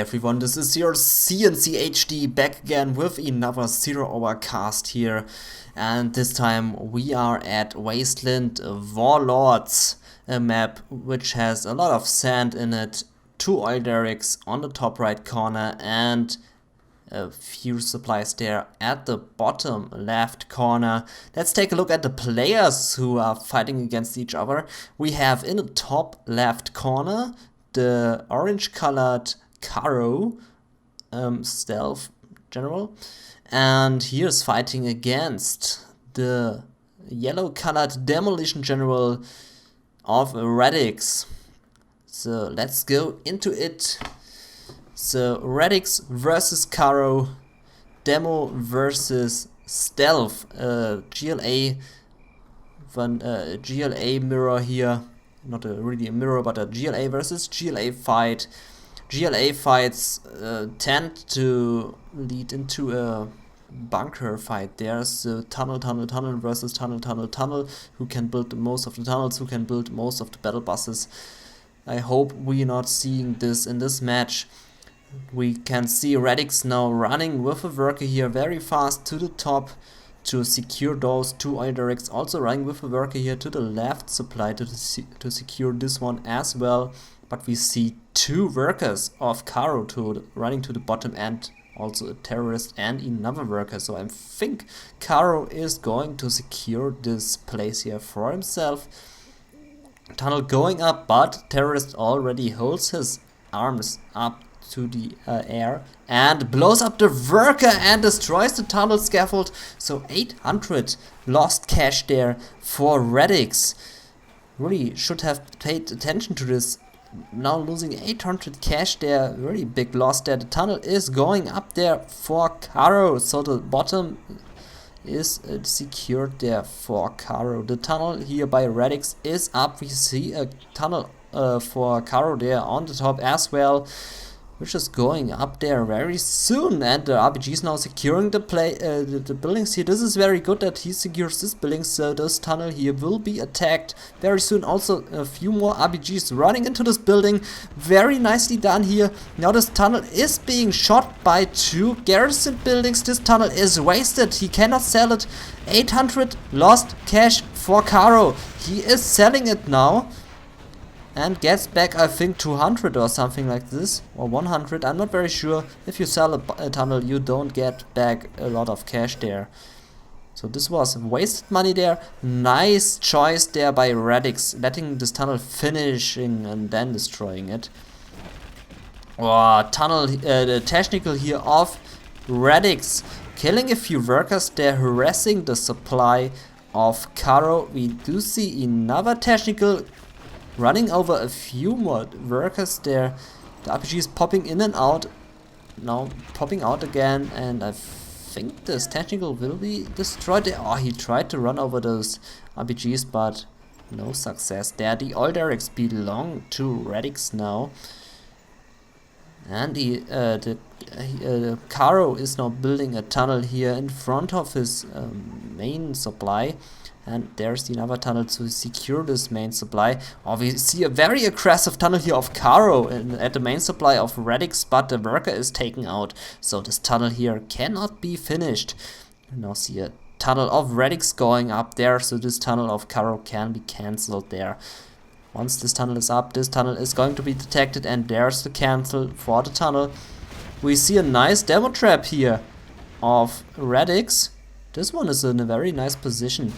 everyone, this is your cncHD back again with another 0-hour cast here, and this time we are at Wasteland Warlords, a map which has a lot of sand in it, 2 oil derricks on the top right corner and a few supplies there at the bottom left corner. Let's take a look at the players who are fighting against each other. We have in the top left corner the orange colored KaRRo stealth general, and he is fighting against the yellow colored demolition general of RaDiX. So let's go into it. So RaDiX versus KaRRo, demo versus stealth, GLA mirror here. Not really a mirror, but a GLA versus GLA fight. GLA fights tend to lead into a bunker fight. There's tunnel versus tunnel. Who can build the most of the tunnels? Who can build most of the battle buses? I hope we're not seeing this in this match. We can see RaDiX now running with a worker here very fast to the top to secure those 2 oil derricks, also running with a worker here to the left supply to secure this one as well. But we see 2 workers of KaRRo running to the bottom, and also a terrorist and another worker. So I think KaRRo is going to secure this place here for himself. Tunnel going up, but terrorist already holds his arms up to the air and blows up the worker and destroys the tunnel scaffold. So 800 lost cash there for RaDiX. Really should have paid attention to this. Now losing 800 cash there, really big loss there. The tunnel is going up there for KaRRo, so the bottom is secured there for KaRRo. The tunnel here by RaDiX is up. We see a tunnel for KaRRo there on the top as well, which is going up there very soon, and the RPG is now securing the buildings here. This is very good that he secures this building, so this tunnel here will be attacked very soon. Also a few more RPGs running into this building. Very nicely done here. Now this tunnel is being shot by 2 garrison buildings. This tunnel is wasted. He cannot sell it. 800 lost cash for KaRRo. He is selling it now and gets back, I think, 200 or something like this, or 100, I'm not very sure. If you sell a tunnel, you don't get back a lot of cash there. So this was wasted money there. Nice choice there by RaDiX, letting this tunnel finishing and then destroying it. Oh, tunnel, the technical here of RaDiX, killing a few workers there, harassing the supply of KaRRo. We do see another technical running over a few more workers there. The RPG is popping in and out. Now popping out again, and I think this technical will be destroyed there. Oh, he tried to run over those RPGs, but no success there. The oil derricks belong to RaDiX now. And the KaRRo is now building a tunnel here in front of his main supply. And there's another tunnel to secure this main supply. Oh, we see a very aggressive tunnel here of KaRRo at the main supply of RaDiX, but the worker is taken out. So this tunnel here cannot be finished. You now see a tunnel of RaDiX going up there, so this tunnel of KaRRo can be cancelled there. Once this tunnel is up, this tunnel is going to be detected, and there's the cancel for the tunnel. We see a nice demo trap here of RaDiX. This one is in a very nice position.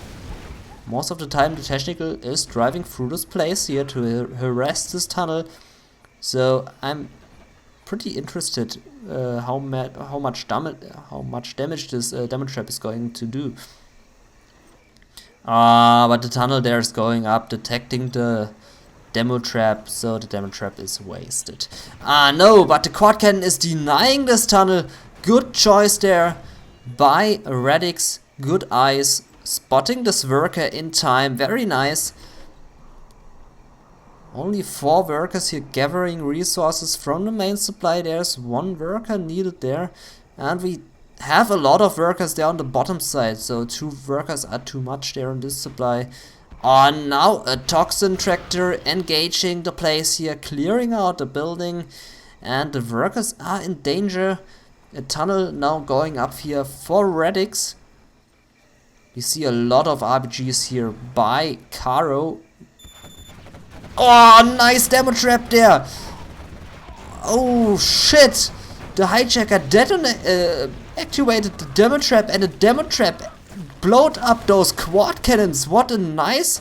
Most of the time the technical is driving through this place here to harass this tunnel. So I'm pretty interested how much damage this demo trap is going to do. But the tunnel there is going up, detecting the demo trap, so the demo trap is wasted. No, but the quad cannon is denying this tunnel. Good choice there by RaDiX. Good eyes. Spotting this worker in time, very nice. Only 4 workers here gathering resources from the main supply. There's 1 worker needed there, and we have a lot of workers there on the bottom side, so 2 workers are too much there on this supply. Oh, now a toxin tractor engaging the place here, clearing out the building, and the workers are in danger. A tunnel now going up here for RaDiX. You see a lot of RPGs here by KaRRo. Oh, nice demo trap there! Oh shit! The hijacker activated the demo trap, and the demo trap blowed up those quad cannons. What a nice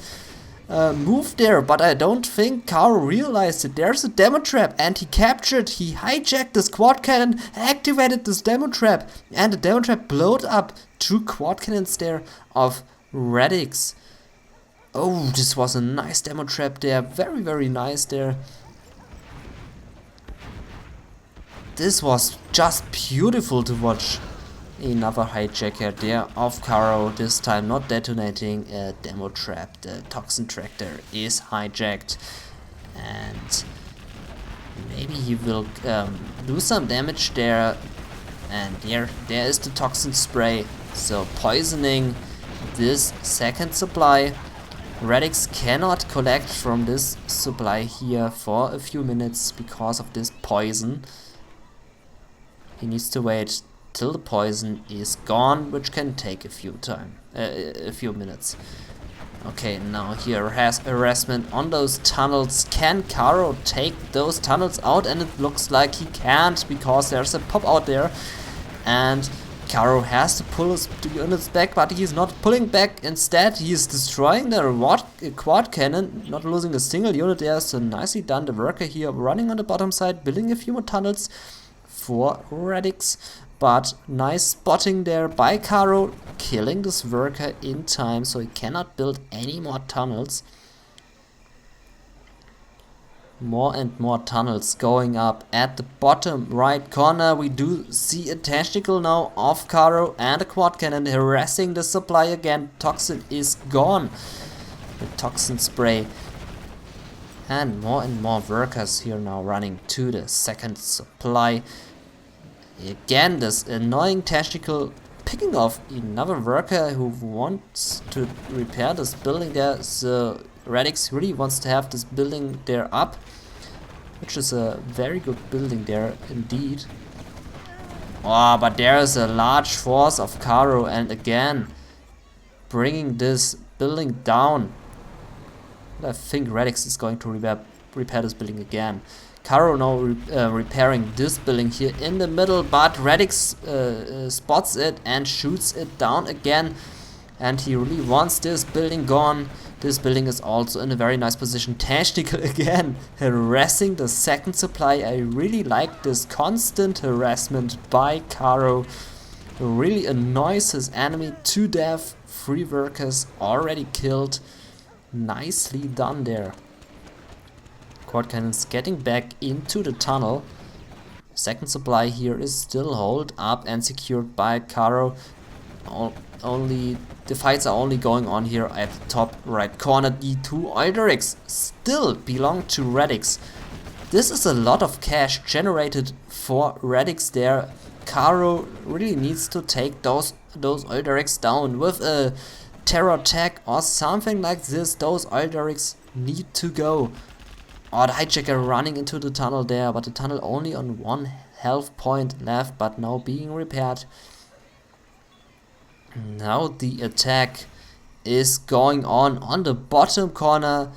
move there, but I don't think KaRRo realized it. There's a demo trap, and he hijacked this quad cannon, activated this demo trap, and the demo trap blowed up 2 quad cannons there of RaDiX. Oh, this was a nice demo trap there, very, very nice there. This was just beautiful to watch. Another hijacker there of KaRRo, this time not detonating a demo trap. The toxin tractor is hijacked, and maybe he will do some damage there. And there is the toxin spray, so poisoning this second supply. RaDiX cannot collect from this supply here for a few minutes because of this poison. He needs to wait till the poison is gone, which can take a few minutes. Okay, now here has harassment on those tunnels. Can KaRRo take those tunnels out? And it looks like he can't, because there's a pop out there, and KaRRo has to pull his units back, but he's not pulling back. Instead, he's destroying the quad cannon, not losing a single unit there. So nicely done, the worker here running on the bottom side, building a few more tunnels for RaDiX, but nice spotting there by KaRRo, killing this worker in time, so he cannot build any more tunnels. More and more tunnels going up at the bottom right corner. We do see a tactical now of KaRRo and a quad cannon harassing the supply again. Toxin is gone. The toxin spray. And more workers here now running to the second supply. Again, this annoying tactical picking off another worker who wants to repair this building there. So RaDiX really wants to have this building there up, which is a very good building there indeed. Oh, but there is a large force of KaRRo, and again bringing this building down. I think RaDiX is going to repair this building again. KaRRo now repairing this building here in the middle, but RaDiX spots it and shoots it down again, and he really wants this building gone. This building is also in a very nice position. Tactical again, harassing the second supply. I really like this constant harassment by KaRRo. Really annoys his enemy to death. 3 workers already killed. Nicely done there. Quad cannons getting back into the tunnel. Second supply here is still held up and secured by KaRRo. The fights are only going on here at the top right corner. The 2 RaDiX still belong to RaDiX. This is a lot of cash generated for RaDiX there. KaRRo really needs to take those RaDiX down with a terror attack or something like this. Those RaDiX need to go. Oh, the hijacker running into the tunnel there, but the tunnel only on 1 health point left, but now being repaired. Now the attack is going on the bottom corner.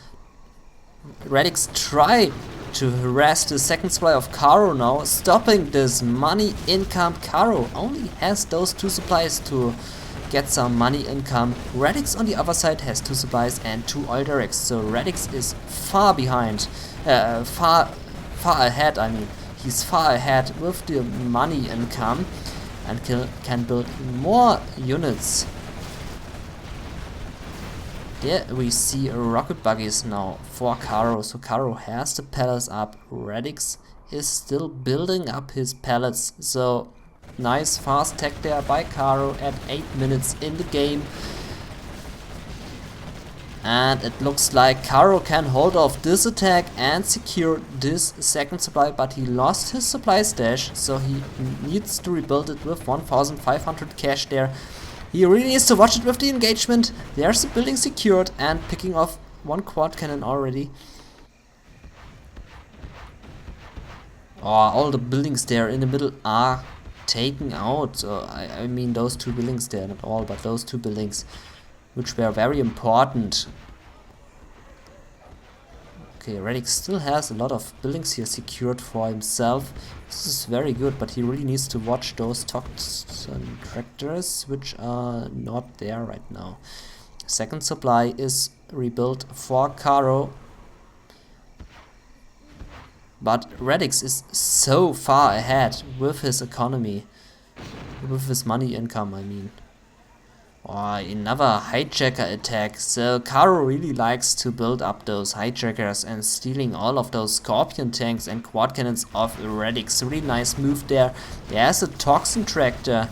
RaDiX try to harass the second supply of KaRRo now, stopping this money income. KaRRo only has those 2 supplies to get some money income. RaDiX on the other side has 2 supplies and 2 RaDiX, so RaDiX is far behind, far ahead. I mean, he's far ahead with the money income, and can build more units. There we see rocket buggies now for KaRRo, so KaRRo has the pallets up. RaDiX is still building up his pallets, so nice fast tech there by KaRRo at 8 minutes in the game. And it looks like KaRRo can hold off this attack and secure this second supply, but he lost his supply stash, so he needs to rebuild it with 1500 cash there. He really needs to watch it with the engagement. There's the building secured and picking off 1 quad cannon already. Oh, all the buildings there in the middle are taken out. I mean those two buildings there, not all, but those two buildings, which were very important. Okay, RaDiX still has a lot of buildings here secured for himself. This is very good, but he really needs to watch those toxin tractors, which are not there right now. Second supply is rebuilt for KaRRo. But RaDiX is so far ahead with his economy, with his money income, I mean. Oh, another hijacker attack. So KaRRo really likes to build up those hijackers and stealing all of those scorpion tanks and quad cannons of RaDiX. Really nice move there. There's a toxin tractor,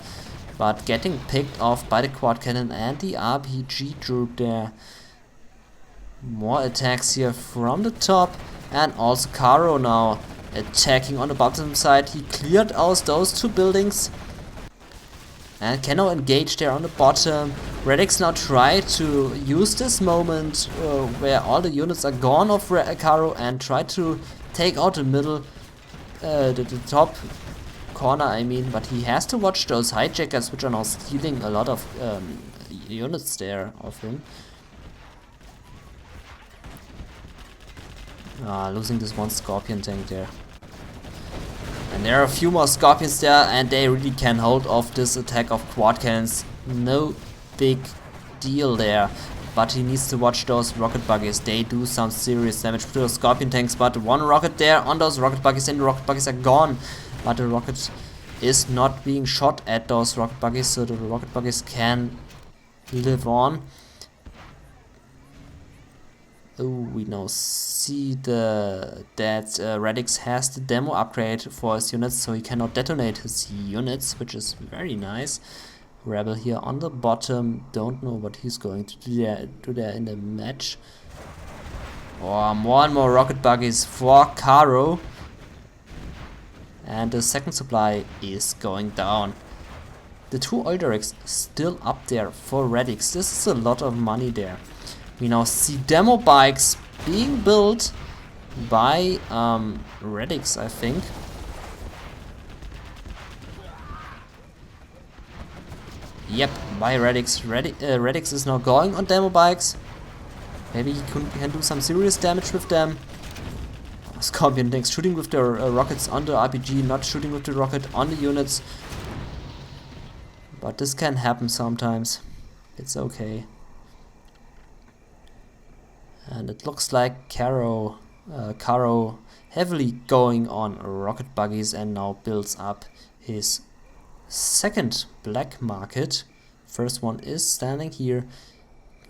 but getting picked off by the quad cannon and the RPG troop there. More attacks here from the top, and also KaRRo now attacking on the bottom side. He cleared out those two buildings and can now engage there on the bottom. RaDiX now try to use this moment where all the units are gone of KaRRo and try to take out the middle, the top corner, I mean, but he has to watch those hijackers which are now stealing a lot of units there of him. Losing this one scorpion tank there. And there are a few more scorpions there, and they really can hold off this attack of quad cannons. No big deal there. But he needs to watch those rocket buggies. They do some serious damage to those scorpion tanks, but one rocket there on those rocket buggies, and the rocket buggies are gone. But the rocket is not being shot at those rocket buggies, so the rocket buggies can live on. Oh, we now see that RaDiX has the demo upgrade for his units, so he cannot detonate his units, which is very nice. Rebel here on the bottom, don't know what he's going to do there in the match. Oh, more and more rocket buggies for KaRRo. And the second supply is going down. The two oil derricks still up there for RaDiX. This is a lot of money there. We now see demo bikes being built by RaDiX, I think. Yep, by RaDiX. RaDiX is now going on demo bikes. Maybe he can do some serious damage with them. Scorpion tanks shooting with their rockets on the RPG, not shooting with the rocket on the units. But this can happen sometimes. It's okay. And it looks like KaRRo heavily going on rocket buggies and now builds up his second black market. First one is standing here.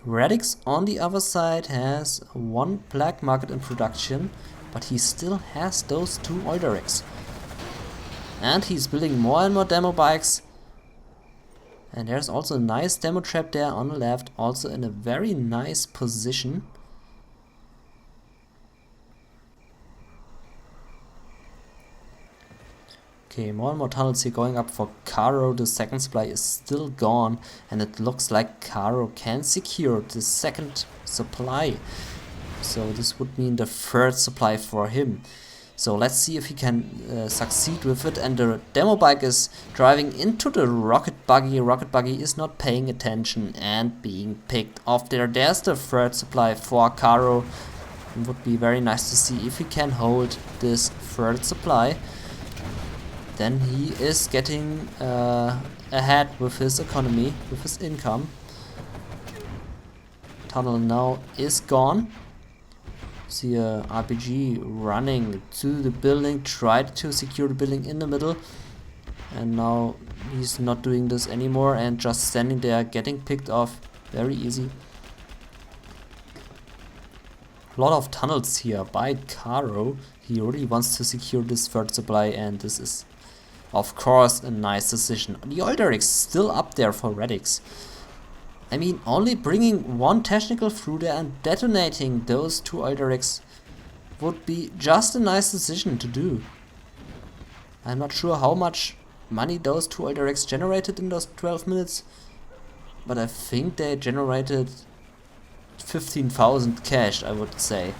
RaDiX on the other side has one black market in production, but he still has those two oil derricks. And he's building more and more demo bikes. And there's also a nice demo trap there on the left, also in a very nice position. Okay, more and more tunnels here going up for KaRRo. The second supply is still gone, and it looks like KaRRo can secure the second supply. So this would mean the third supply for him. So let's see if he can succeed with it. And the demo bike is driving into the rocket buggy. Rocket buggy is not paying attention and being picked off there. There's the third supply for KaRRo. It would be very nice to see if he can hold this third supply. Then he is getting ahead with his economy, with his income. Tunnel now is gone. See a RPG running to the building, tried to secure the building in the middle. And now he's not doing this anymore and just standing there getting picked off. Very easy. A lot of tunnels here by KaRRo. He really wants to secure this third supply, and this is of course a nice decision. The oil derricks still up there for RaDiX. I mean, only bringing one technical through there and detonating those two oil derricks would be just a nice decision to do. I'm not sure how much money those two oil derricks generated in those 12 minutes, but I think they generated 15,000 cash, I would say.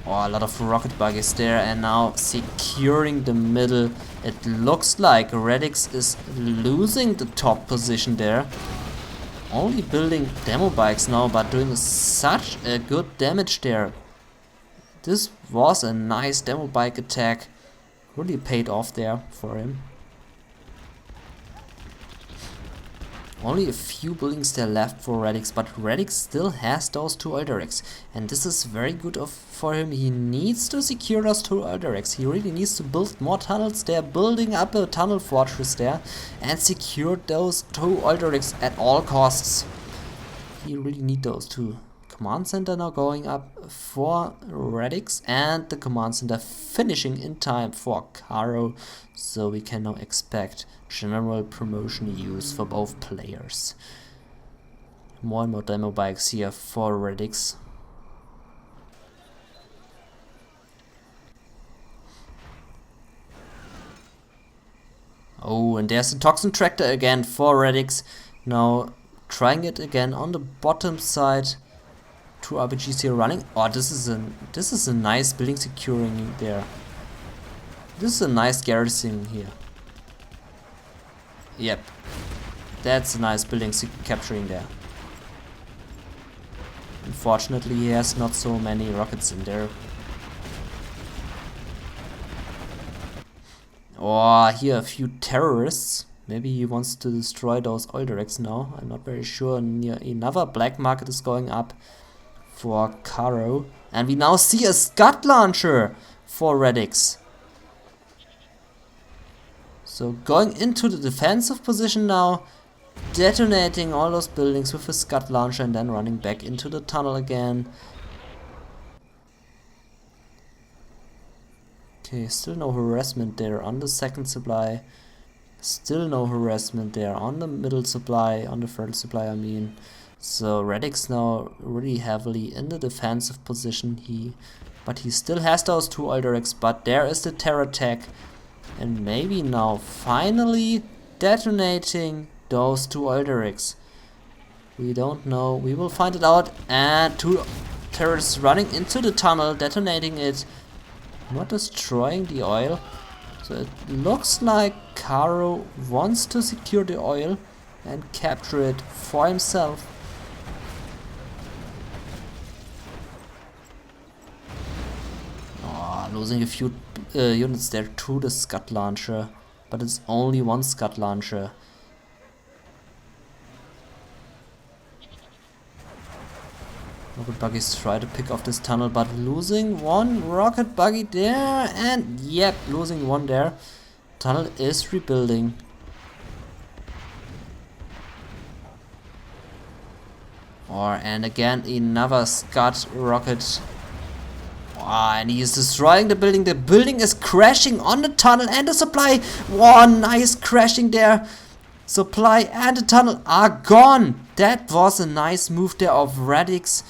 Oh, a lot of rocket buggies there, and now securing the middle. It looks like RaDiX is losing the top position there. Only building demo bikes now, but doing such a good damage there. This was a nice demo bike attack. Really paid off there for him. Only a few buildings there left for RaDiX, but RaDiX still has those 2 RaDiX. And this is very good for him. He needs to secure those 2 RaDiX. He really needs to build more tunnels there, building up a tunnel fortress there, and secure those 2 RaDiX at all costs. He really needs those 2. Command center now going up for RaDiX, and the command center finishing in time for KaRRo, so we can now expect general promotion use for both players. More and more demo bikes here for RaDiX. Oh, and there's the Toxin Tractor again for RaDiX. Now trying it again on the bottom side. 2 RPGs here running. Oh, this is a nice building securing there. This is a nice garrison here. Yep, that's a nice building capturing there. Unfortunately, he has not so many rockets in there. Oh, here a few terrorists. Maybe he wants to destroy those oil directs now. I'm not very sure. Another black market is going up for KaRRo. And we now see a Scud launcher for RaDiX. So going into the defensive position now, detonating all those buildings with a Scud launcher and then running back into the tunnel again. Okay, still no harassment there on the second supply. Still no harassment there on the middle supply, on the third supply I mean. So RaDiX now really heavily in the defensive position. But he still has those 2 RaDiX, but there is the terror attack. And maybe now finally detonating those 2 RaDiX. We don't know, we will find it out. And 2 terrorists running into the tunnel, detonating it. Not destroying the oil. So it looks like KaRRo wants to secure the oil and capture it for himself. Oh, losing a few units there to the Scud launcher, but it's only 1 Scud launcher. Rocket buggies try to pick off this tunnel, but losing 1 rocket buggy there, and yep, losing 1 there. Tunnel is rebuilding. And again another Scud rocket. And he is destroying the building. The building is crashing on the tunnel and the supply. Nice crashing there. Supply and the tunnel are gone. That was a nice move there of RaDiX.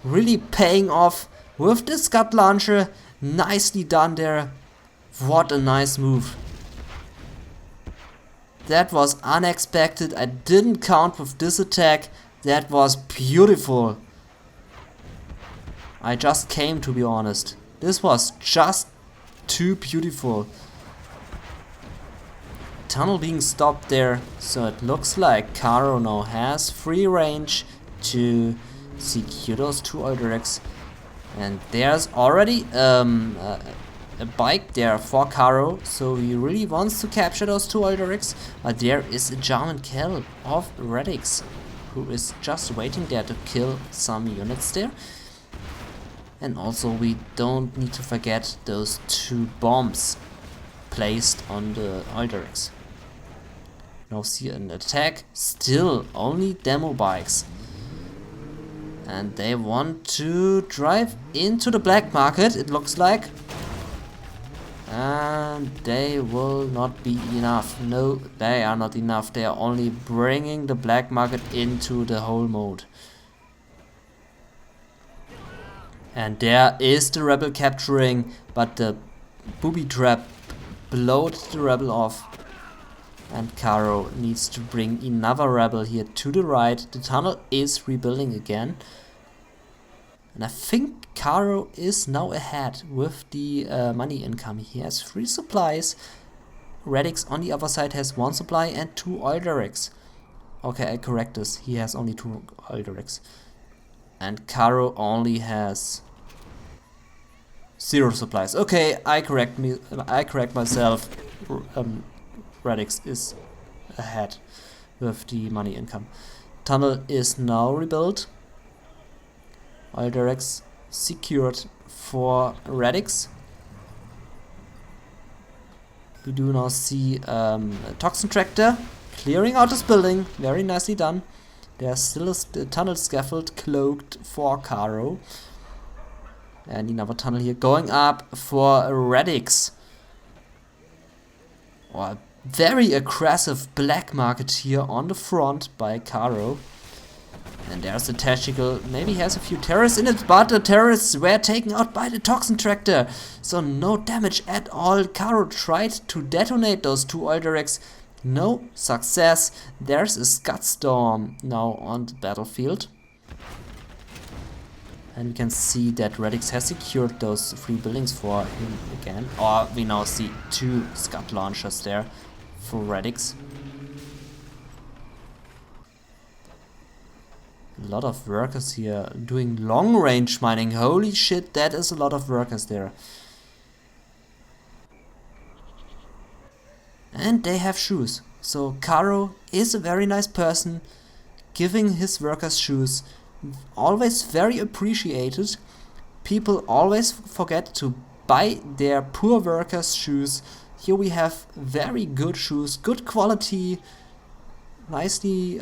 Really paying off with the Scud launcher. Nicely done there. What a nice move. That was unexpected. I didn't count with this attack. That was beautiful. I just came, to be honest. This was just too beautiful. Tunnel being stopped there, so it looks like KaRRo now has free range to secure those 2 RaDiX. And there's already a bike there for KaRRo, so he really wants to capture those 2 RaDiX. But there is a German kill of RaDiX, who is just waiting there to kill some units there. And also we don't need to forget those 2 bombs placed on the RaDiX. Now see an attack, still only demo bikes. And they want to drive into the black market, it looks like. And they will not be enough. No, they are not enough. They are only bringing the black market into the whole mode. And there is the rebel capturing, but the booby trap blowed the rebel off. And KaRRo needs to bring another rebel here to the right. The tunnel is rebuilding again. And I think KaRRo is now ahead with the money income. He has 3 supplies. RaDiX on the other side has 1 supply and 2 oil derricks. Okay, I correct this. He has only 2 oil derricks. And KaRRo only has 0 supplies. Okay, I correct myself. RaDiX is ahead with the money income. Tunnel is now rebuilt. Oil derricks secured for RaDiX. We do now see a toxin tractor clearing out this building. Very nicely done. There's still a tunnel scaffold cloaked for KaRRo. And another tunnel here going up for RaDiX. Oh, very aggressive black market here on the front by KaRRo. And there's the tactical. Maybe he has a few terrorists in it, but the terrorists were taken out by the toxin tractor. So no damage at all. KaRRo tried to detonate those 2 oil derricks. No success. There's a Scud Storm now on the battlefield. And we can see that RaDiX has secured those 3 buildings for him again. Or we now see 2 Scud launchers there for RaDiX. A lot of workers here doing long range mining. Holy shit, that is a lot of workers there. And they have shoes. So KaRRo is a very nice person, giving his workers shoes. Always very appreciated. People always forget to buy their poor workers shoes. Here we have very good shoes, good quality, nicely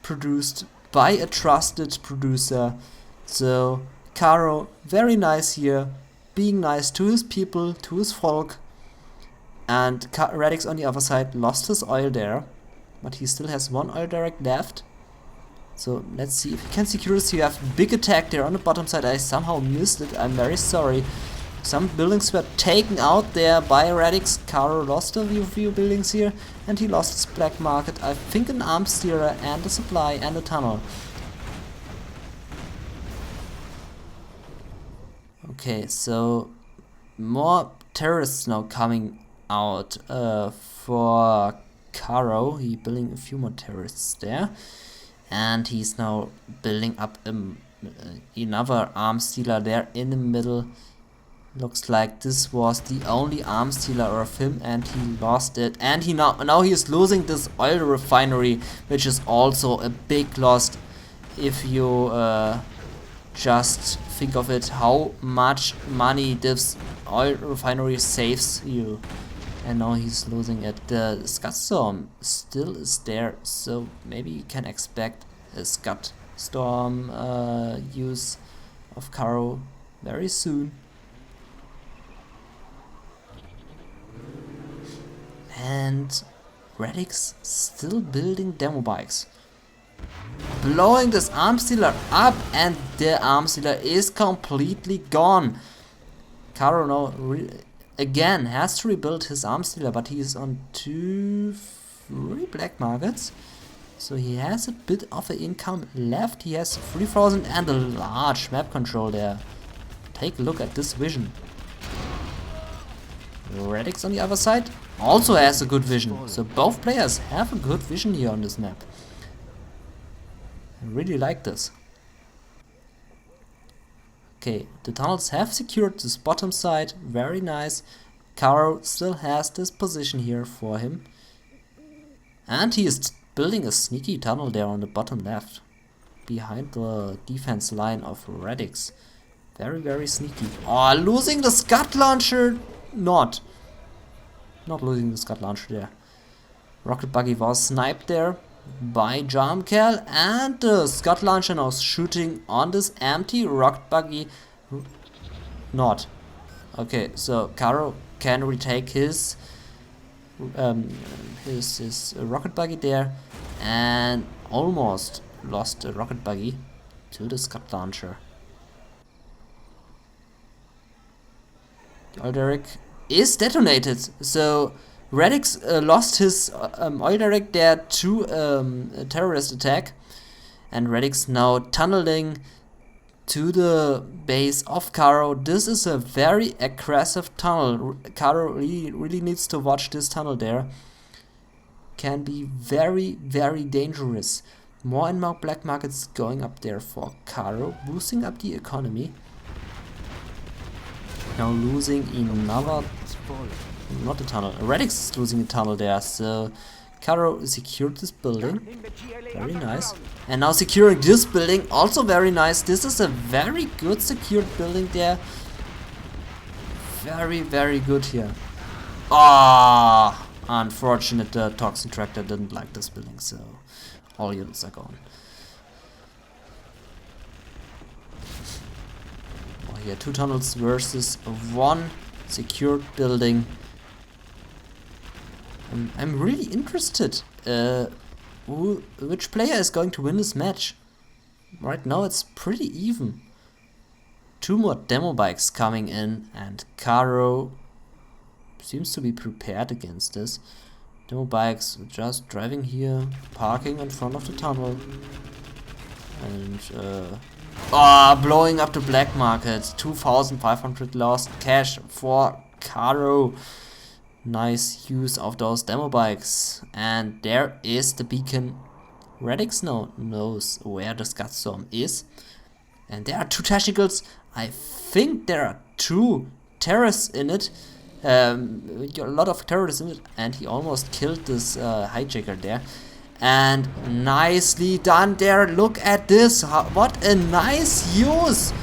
produced by a trusted producer. So KaRRo, very nice here, being nice to his people, to his folk. And RaDiX on the other side lost his oil there, but he still has 1 oil derrick left. So let's see if he can secure this. You have big attack there on the bottom side. I somehow missed it, I'm very sorry. Some buildings were taken out there by RaDiX. KaRRo lost a few buildings here, and he lost his black market. I think an arms dealer and a supply and a tunnel. Okay, so more terrorists now coming out for KaRRo. He's building a few more terrorists there, and he's now building up another arms dealer there in the middle. Looks like this was the only arms dealer of him, and he lost it. And now he is losing this oil refinery, which is also a big loss. If you just think of it, how much money this oil refinery saves you. And now he's losing it. The Scud Storm still is there, so maybe you can expect a Scud Storm use of KaRRo very soon. And RaDiX still building demo bikes. Blowing this arms dealer up, and the arms dealer is completely gone. KaRRo now again has to rebuild his arms dealer, but he is on 3 black markets. So he has a bit of an income left. He has 3,000 and a large map control there. Take a look at this vision. RaDiX on the other side also has a good vision. So both players have a good vision here on this map. I really like this. Okay, the tunnels have secured this bottom side. Very nice. KaRRo still has this position here for him. And he is building a sneaky tunnel there on the bottom left, behind the defense line of RaDiX. Very, very sneaky. Oh, losing the Scud launcher. Not losing the Scud launcher there. Rocket buggy was sniped there by Jamkel, and the Scud launcher now shooting on this empty rocket buggy. Not. Okay, so KaRRo can retake his rocket buggy there, and almost lost the rocket buggy to the Scud launcher. The oil derrick is detonated, so RaDiX lost his oil derrick there to a terrorist attack, and RaDiX now tunneling to the base of KaRRo. This is a very aggressive tunnel. KaRRo really needs to watch this tunnel there. Can be very, very dangerous. More and more black markets going up there for KaRRo, boosting up the economy. Now losing another, not a tunnel, RaDiX is losing a tunnel there, so KaRRo secured this building, very nice. And now securing this building, also very nice. This is a very good secured building there. Very, very good here. Ah, unfortunate, the Toxin Tractor didn't like this building, so all units are gone. Oh, here 2 tunnels versus 1 secured building. I'm really interested which player is going to win this match. Right now it's pretty even. 2 more demo bikes coming in and KaRRo seems to be prepared against this. Demo bikes just driving here, parking in front of the tunnel and blowing up the black market. 2,500 lost cash for KaRRo. Nice use of those demo bikes. And there is the beacon. RaDiX now knows where the Scudstorm is. And there are 2 tacticals. I think there are 2 terrorists in it. A lot of terrorists in it. And he almost killed this hijacker there. And nicely done there. Look at this. What a nice use.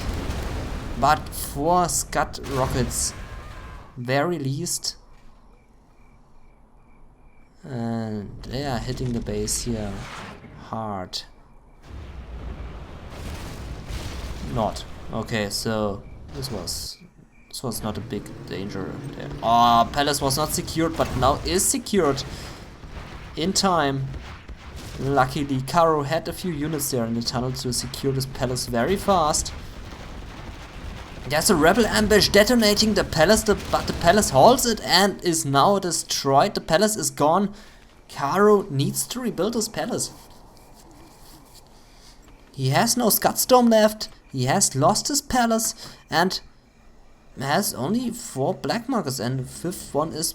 But 4 Scud rockets. Very least. And they are hitting the base here hard. Not. Okay, so this was not a big danger there. Palace was not secured, but now is secured in time. Luckily, KaRRo had a few units there in the tunnel to secure this palace very fast. There's a rebel ambush detonating the palace, but the palace holds it and is now destroyed. The palace is gone. KaRRo needs to rebuild his palace. He has no Scudstorm left. He has lost his palace and has only 4 black markers, and the 5th one is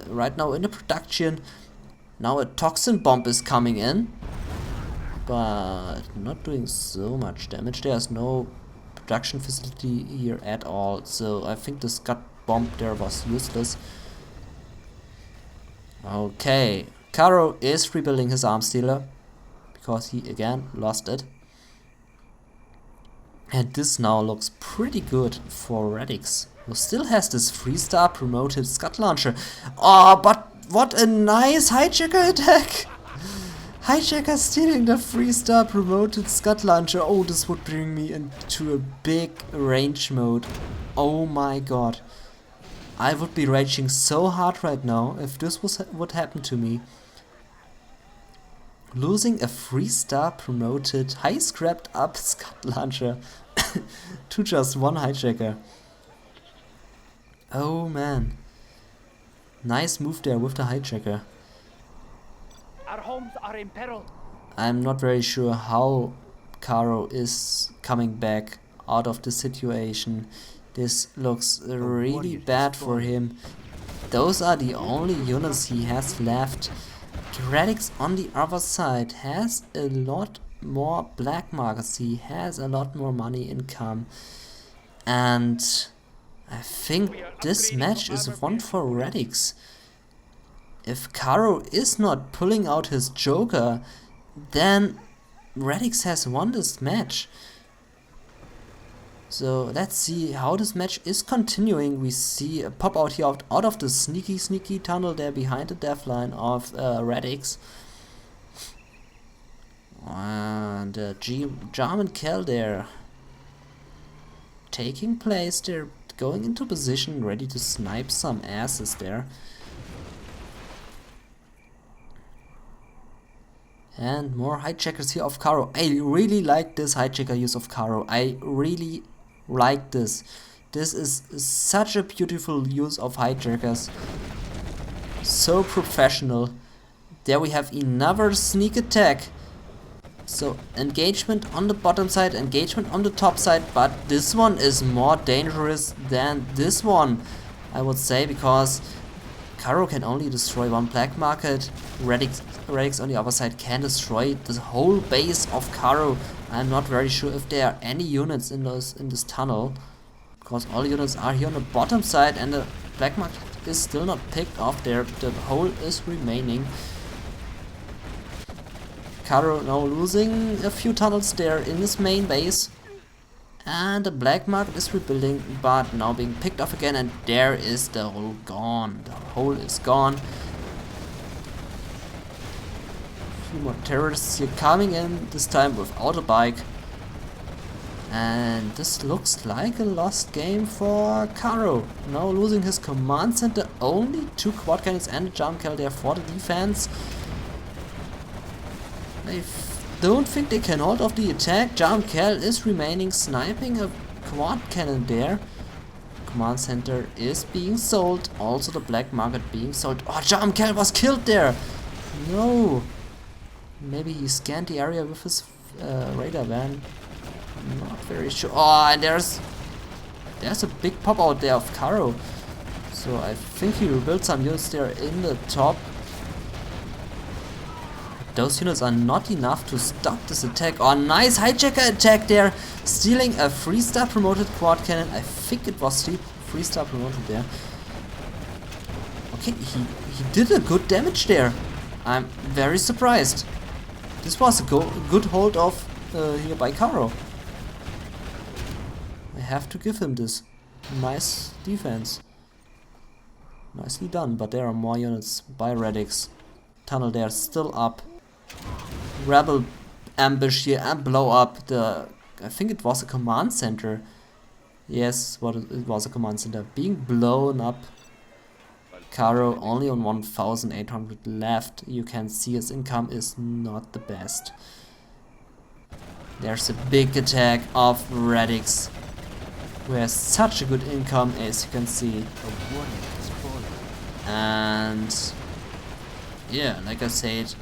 right now in the production. Now a toxin bomb is coming in, but not doing so much damage. There's no production facility here at all, so I think the Scud bomb there was useless. Okay, KaRRo is rebuilding his arms dealer because he again lost it. And this now looks pretty good for RaDiX, who still has this 3-star promoted Scud launcher. But what a nice hijacker attack! Hijacker stealing the 3-star promoted Scud launcher. Oh, this would bring me into a big range mode. Oh my god. I would be raging so hard right now if this would happen to me. Losing a 3-star promoted, high scrapped up Scud launcher to just 1 hijacker. Oh man. Nice move there with the hijacker. Our homes are in peril. I'm not very sure how KaRRo is coming back out of the situation. This looks really bad for him. Those are the only units he has left. RaDiX on the other side has a lot more black markets. He has a lot more money income. And I think this match is one for RaDiX. If KaRRo is not pulling out his Joker, then RaDiX has won this match. So let's see how this match is continuing. We see a pop out here out of the sneaky tunnel there behind the death line of RaDiX. And German kill there taking place. They're going into position, ready to snipe some asses there. And more hijackers here of KaRRo. I really like this hijacker use of KaRRo. I really like this. This is such a beautiful use of hijackers. So professional. There we have another sneak attack. So engagement on the bottom side, engagement on the top side, but this one is more dangerous than this one, I would say, because KaRRo can only destroy one black market. RaDiX on the other side can destroy the whole base of KaRRo. I'm not very sure if there are any units in this tunnel, because all units are here on the bottom side and the black market is still not picked off there. The hole is remaining. KaRRo now losing a few tunnels there in his main base. And the black market is rebuilding, but now being picked off again, and there is the hole gone. The hole is gone. A few more terrorists here coming in, this time without a bike. And this looks like a lost game for KaRRo. Now losing his command center, only 2 quad cannons and a jump kill there for the defense. I don't think they can hold off the attack. Jump kill is remaining, sniping a quad cannon there. Command center is being sold, also the black market being sold. Oh, jump kill was killed there! No! Maybe he scanned the area with his radar van. I'm not very sure. Oh, and there's a big pop out there of KaRRo. So I think he rebuilt some units there in the top. Those units are not enough to stop this attack. Oh, nice hijacker attack there, stealing a 3-star promoted quad cannon. I think it was 3-star promoted there. Okay, he did a good damage there. I'm very surprised. This was a good hold off here by KaRRo. I have to give him this. Nice defense. Nicely done, but there are more units by RaDiX. Tunnel there still up. Rebel ambush here and blow up the, I think it was a command center. Yes, it was a command center being blown up. KaRRo only on 1,800 left. You can see his income is not the best. There's a big attack of RaDiX, who has such a good income, as you can see. And yeah, like I said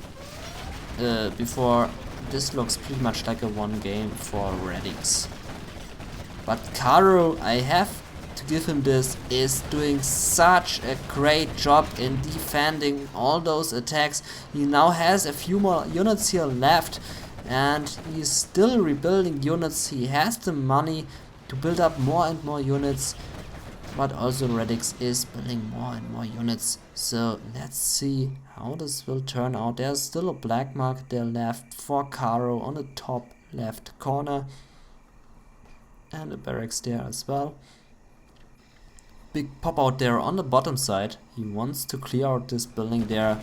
before, this looks pretty much like a one game for RaDiX. But KaRRo, I have to give him this, is doing such a great job in defending all those attacks. He now has a few more units here left, and he's still rebuilding units. He has the money to build up more and more units, but also RaDiX is building more and more units. So let's see how this will turn out. There's still a black market there left for KaRRo on the top left corner, and a barracks there as well. Big pop out there on the bottom side. He wants to clear out this building there,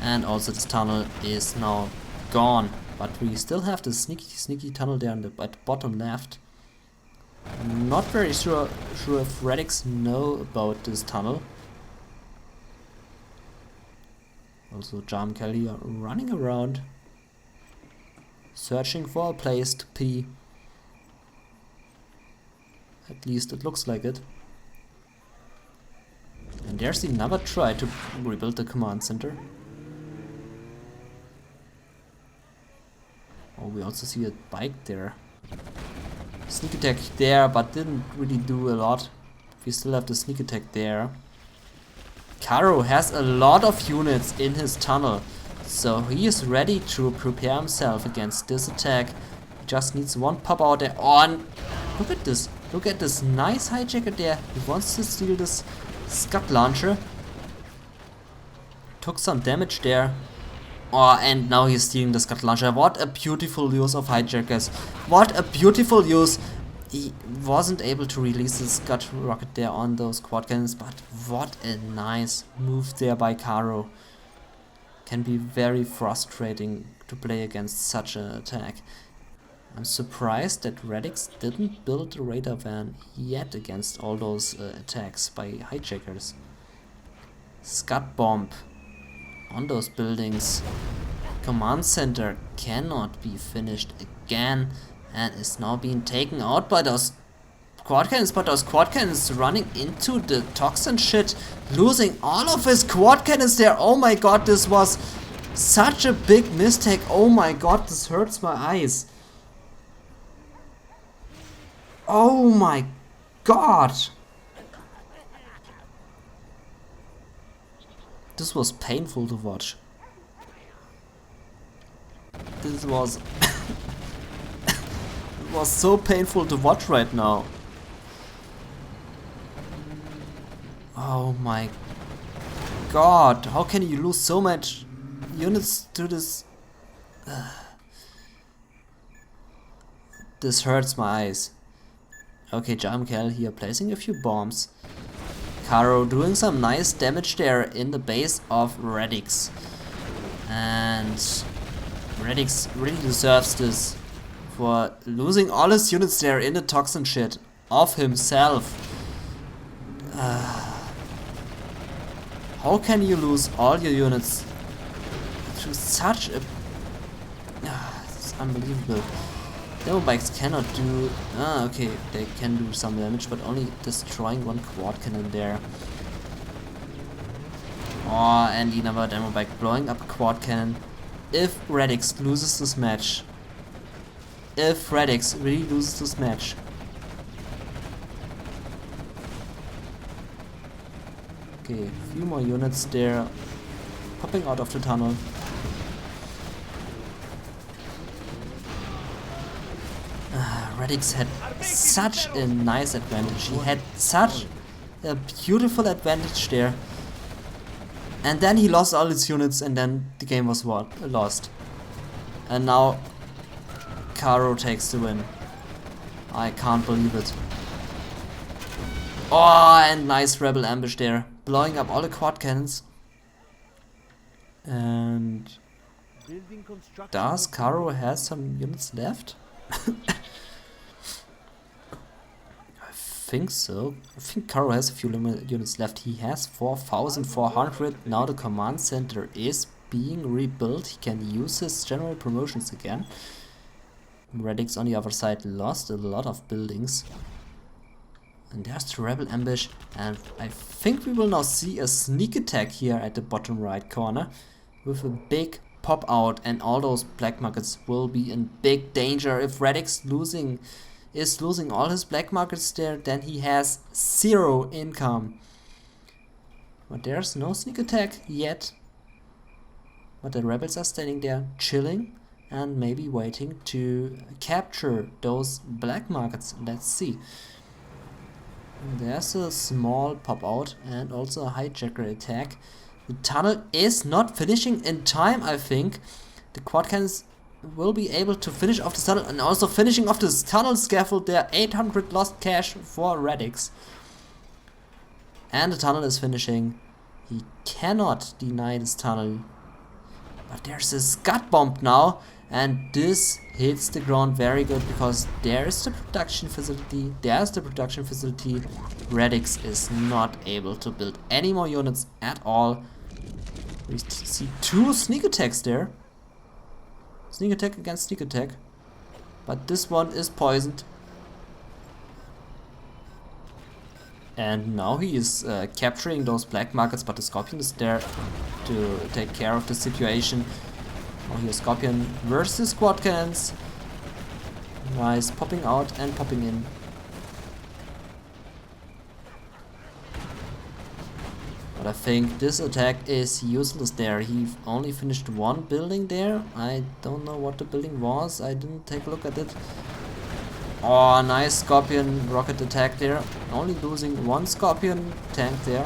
and also this tunnel is now gone, but we still have the sneaky tunnel there on the bottom left. I'm not very sure if RaDiX know about this tunnel. Also Jam Kelly are running around, searching for a place to pee. At least it looks like it. And there's another try to rebuild the command center. Oh, we also see a bike there. Sneak attack there, but didn't really do a lot. We still have the sneak attack there. KaRRo has a lot of units in his tunnel, so he is ready to prepare himself against this attack. He just needs one pop out there. Oh, and look at this. Look at this nice hijacker there. He wants to steal this Scud launcher. Took some damage there. Oh, and now he's stealing the Scud launcher. What a beautiful use of hijackers. What a beautiful use. He wasn't able to release the Scud rocket there on those quad cannons, but what a nice move there by KaRRo. Can be very frustrating to play against such an attack. I'm surprised that RaDiX didn't build a radar van yet against all those attacks by hijackers. Scud bomb on those buildings. Command center cannot be finished again and is now being taken out by those quad cannons, but those quad cannons running into the toxin shit, losing all of his quad cannons there. Oh my god, this was Such a big mistake. Oh my god, this hurts my eyes. Oh my god. This was painful to watch. This was it was so painful to watch right now. Oh my god, how can you lose so much units to this? This hurts my eyes. Okay, Jamkel here placing a few bombs. KaRRo doing some nice damage there in the base of RaDiX. And RaDiX really deserves this for losing all his units there in the toxin shit of himself. How can you lose all your units to such a... it's unbelievable. Demo bikes cannot do... okay, they can do some damage, but only destroying one quad cannon there. Oh, and another demo bike blowing up a quad cannon. If RaDiX loses this match... If RaDiX really loses this match... Okay, a few more units there, popping out of the tunnel. RaDiX had such a nice advantage. He had such a beautiful advantage there. And then he lost all his units and then the game was lost. And now KaRRo takes the win. I can't believe it. Oh, and nice rebel ambush there. Blowing up all the quad cannons. And does KaRRo has some units left? I think so. I think KaRRo has a few units left. He has 4,400. Now the command center is being rebuilt. He can use his general promotions again. RaDiX on the other side lost a lot of buildings. And there's the rebel ambush, and I think we will now see a sneak attack here at the bottom right corner with a big pop out, and all those black markets will be in big danger. If RaDiX is losing all his black markets there, then he has 0 income. But there's no sneak attack yet. But the rebels are standing there chilling and maybe waiting to capture those black markets. Let's see. There's a small pop out and also a hijacker attack. The tunnel is not finishing in time, I think. The quad cannons will be able to finish off the tunnel, and also finishing off this tunnel scaffold there. 800 lost cash for RaDiX. And the tunnel is finishing. He cannot deny this tunnel. But there's a scud bomb now. And this hits the ground very good because there's the production facility. There's the production facility. RaDiX is not able to build any more units at all. We see 2 sneak attacks there. Sneak attack against sneak attack. But this one is poisoned. And now he is capturing those black markets, but the Scorpion is there to take care of the situation. Oh, here's Scorpion versus quad cannons. Nice, popping out and popping in. But I think this attack is useless there. He only finished 1 building there. I don't know what the building was. I didn't take a look at it. Oh, nice Scorpion rocket attack there. Only losing 1 Scorpion tank there.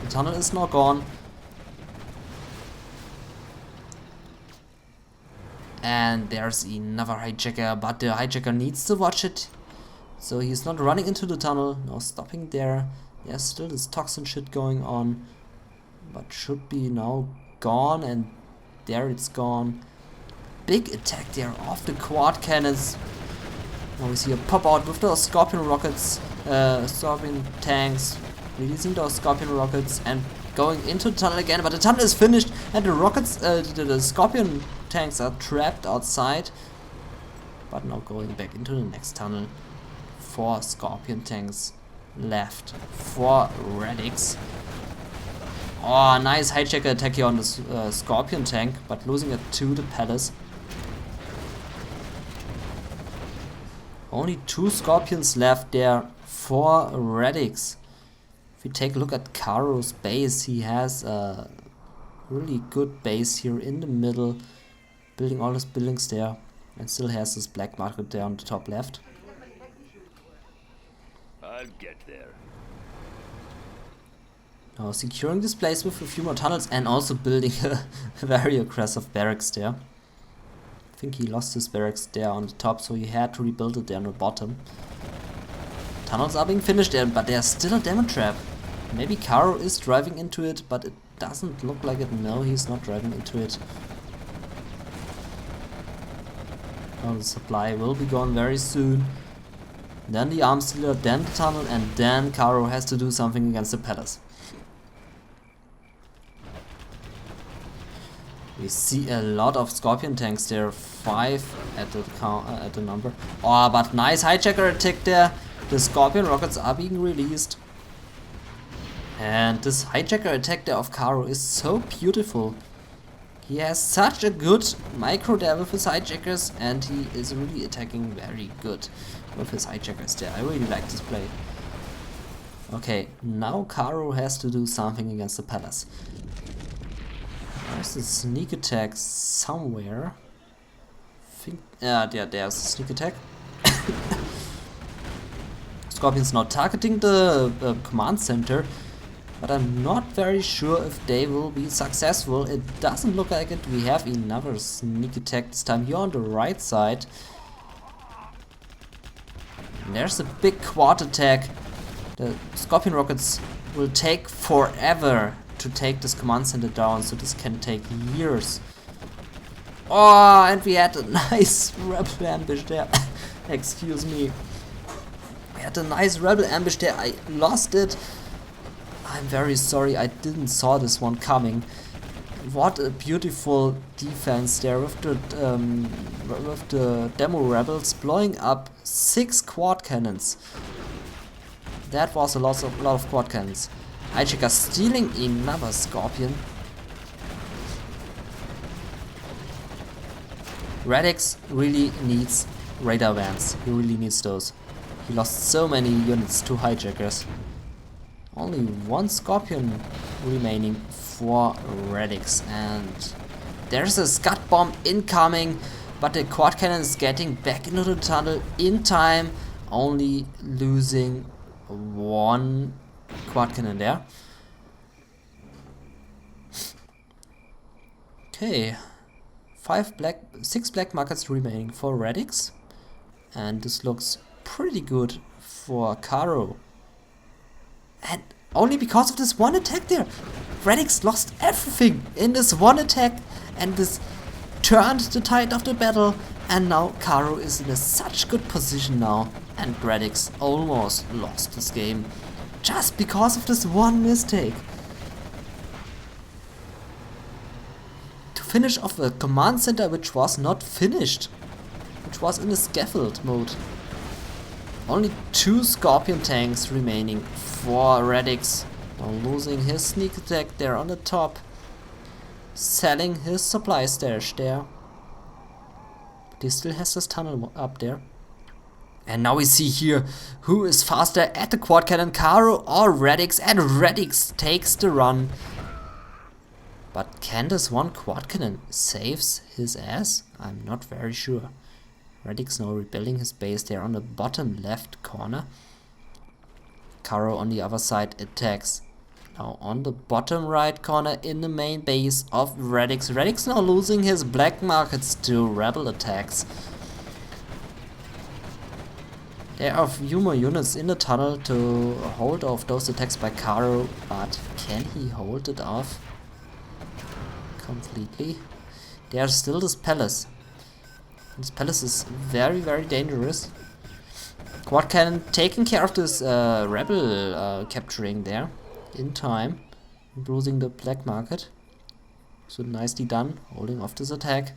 The tunnel is now gone. And there's another hijacker, but the hijacker needs to watch it. So he's not running into the tunnel, no stopping there. There's still this toxin shit going on, but should be now gone, and there it's gone. Big attack there off the quad cannons. Now we see a pop out with those Scorpion rockets, Scorpion tanks, releasing those Scorpion rockets and going into the tunnel again, but the tunnel is finished and the rockets, the Scorpion tanks are trapped outside. But now going back into the next tunnel. 4 Scorpion tanks left for RaDiX. Oh, nice hijacker attack here on the Scorpion tank, but losing it to the Palace. Only 2 Scorpions left there for RaDiX. If we take a look at KaRRo's base, he has a really good base here in the middle, building all his buildings there, and still has this black market there on the top left. I'll get there. Now securing this place with a few more tunnels and also building a very aggressive barracks there. I think he lost his barracks there on the top, so he had to rebuild it there on the bottom. Tunnels are being finished there, but there's still a demo trap. Maybe KaRRo is driving into it, but it doesn't look like it. No, he's not driving into it. Oh, the supply will be gone very soon. Then the arms dealer, then the tunnel, and then KaRRo has to do something against the Palace. We see a lot of Scorpion tanks there, 5 at the number. Oh, but nice hijacker attack there. The Scorpion rockets are being released. And this hijacker attack there of KaRRo is so beautiful. He has such a good micro there with his hijackers, and he is really attacking very good with his hijackers there. I really like this play. Okay, now KaRRo has to do something against the Palace. There's a sneak attack somewhere. There's a sneak attack. Scorpion's now targeting the command center, but I'm not very sure if they will be successful. It doesn't look like it. We have another sneak attack, this time here on the right side. And there's a big quad attack. The Scorpion rockets will take forever to take this command center down, so this can take years. Oh, and we had a nice rebel ambush there. Excuse me. We had a nice rebel ambush there. I lost it. I'm very sorry, I didn't saw this one coming. What a beautiful defense there with the demo rebels blowing up 6 quad cannons. That was a lot of quad cannons. Hijacker stealing another Scorpion. RaDiX really needs radar vans. He really needs those. He lost so many units to hijackers. Only 1 Scorpion remaining for RaDiX, and there's a Scud bomb incoming, but the quad cannon is getting back into the tunnel in time, only losing 1 quad cannon there. Okay, 6 black markets remaining for RaDiX, and this looks pretty good for KaRRo. And only because of this one attack there, RaDiX lost everything in this one attack, and this turned the tide of the battle, and now KaRRo is in such good position now, and RaDiX almost lost this game just because of this one mistake. To finish off a command center which was not finished, which was in a scaffold mode. Only 2 Scorpion tanks remaining for RaDiX. Now losing his sneak attack there on the top. Selling his supply stash there. But he still has this tunnel up there. And now we see here who is faster at the quad cannon, KaRRo or RaDiX, and RaDiX takes the run. But can this one quad cannon saves his ass? I'm not very sure. RaDiX now rebuilding his base there on the bottom left corner. KaRRo on the other side attacks now on the bottom right corner in the main base of RaDiX. RaDiX now losing his black markets to rebel attacks. There are a few more units in the tunnel to hold off those attacks by KaRRo, but can he hold it off completely? There's still this palace. This palace is very, very dangerous. Quad cannon taking care of this rebel capturing there in time, bruising the black market. So nicely done, holding off this attack.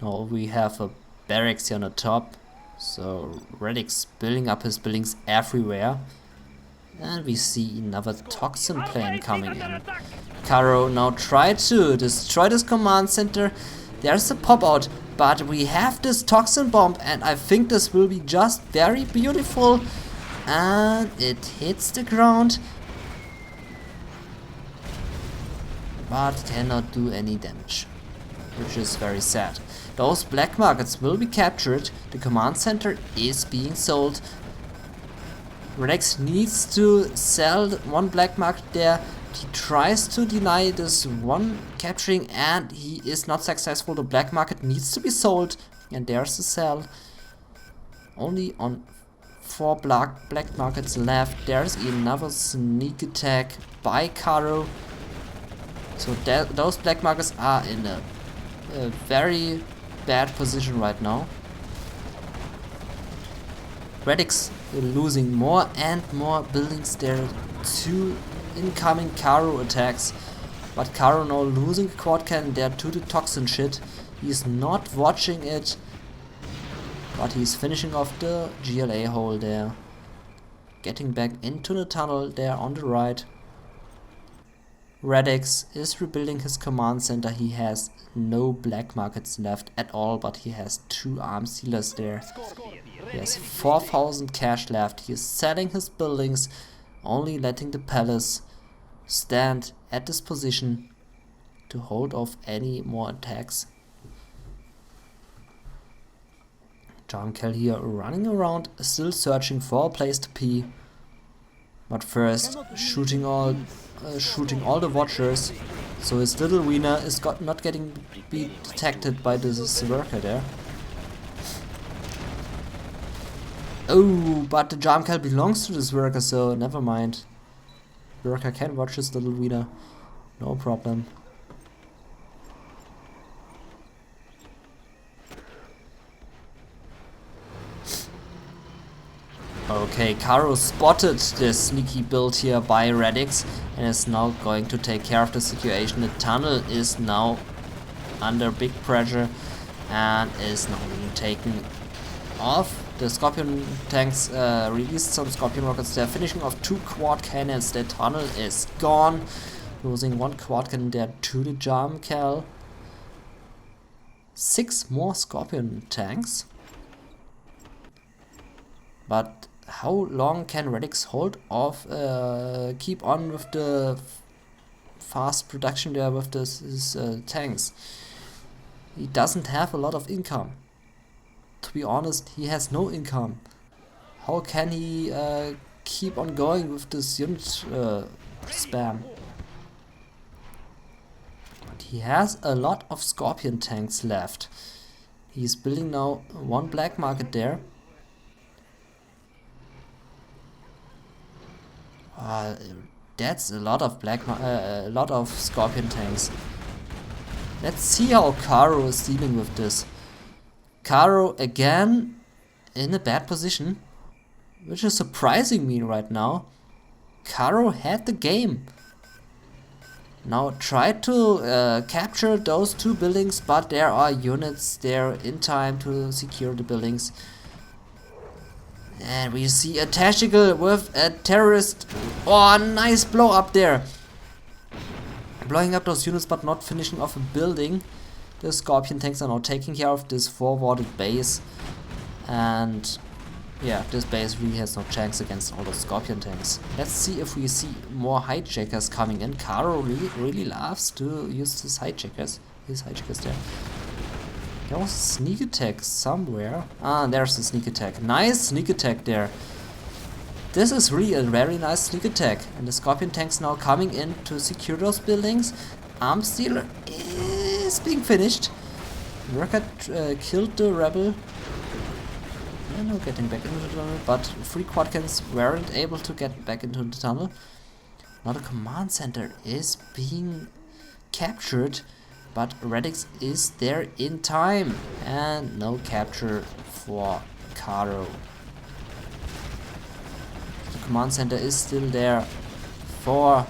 Now we have a barracks here on the top. So RaDiX building up his buildings everywhere. And we see another toxin plane coming in. KaRRo now tried to destroy this command center. There's a pop out, but we have this toxin bomb, and I think this will be just very beautiful. And it hits the ground, but cannot do any damage, which is very sad. Those black markets will be captured. The command center is being sold. RaDiX needs to sell one black market there. He tries to deny this one capturing, and he is not successful. The black market needs to be sold, and there's the sell. Only on 4 black markets left. There's another sneak attack by KaRRo. So those black markets are in a very bad position right now. RaDiX losing more and more buildings there to incoming KaRRo attacks. But KaRRo now losing a quad cannon there to the toxin shit. He's not watching it, but he's finishing off the GLA hole there. Getting back into the tunnel there on the right. RaDiX is rebuilding his command center. He has no black markets left at all, but he has 2 arms dealers there. He has 4,000 cash left. He is selling his buildings, only letting the palace stand at this position to hold off any more attacks. Gentool here running around, still searching for a place to pee. But first, shooting all the watchers, so his little wiener is not getting detected by this worker there. Oh, but the Gentool belongs to this worker, so never mind. Worker can watch his little wiener, no problem. Okay, KaRRo spotted the sneaky build here by RaDiX and is now going to take care of the situation. The tunnel is now under big pressure and is now being taken off. The Scorpion tanks released some Scorpion rockets. They're finishing off 2 quad cannons. The tunnel is gone. Losing 1 quad cannon there to the Gentool. 6 more Scorpion tanks. But how long can RaDiX hold off, keep on with the fast production there with his tanks? He doesn't have a lot of income. To be honest, he has no income. How can he keep on going with this unit spam? But he has a lot of Scorpion tanks left. He's building now 1 black market there. That's a lot of Scorpion tanks. Let's see how KaRRo is dealing with this. KaRRo again in a bad position, which is surprising me right now. KaRRo had the game. Now try to capture those 2 buildings, but there are units there in time to secure the buildings. And we see a tactical with a terrorist. Oh, nice blow up there. Blowing up those units but not finishing off a building. The Scorpion tanks are now taking care of this forwarded base. And yeah, this base really has no chance against all those Scorpion tanks. Let's see if we see more hijackers coming in. KaRRo really loves to use his hijackers. There. There was a sneak attack somewhere. Ah, there's a sneak attack. Nice sneak attack there. This is really a very nice sneak attack. And the Scorpion tanks now coming in to secure those buildings. Arms dealer is being finished. Worker killed the rebel. And now getting back into the tunnel. But 3 quad cannons weren't able to get back into the tunnel. Now the command center is being captured. But RaDiX is there in time, and no capture for KaRRo. The command center is still there for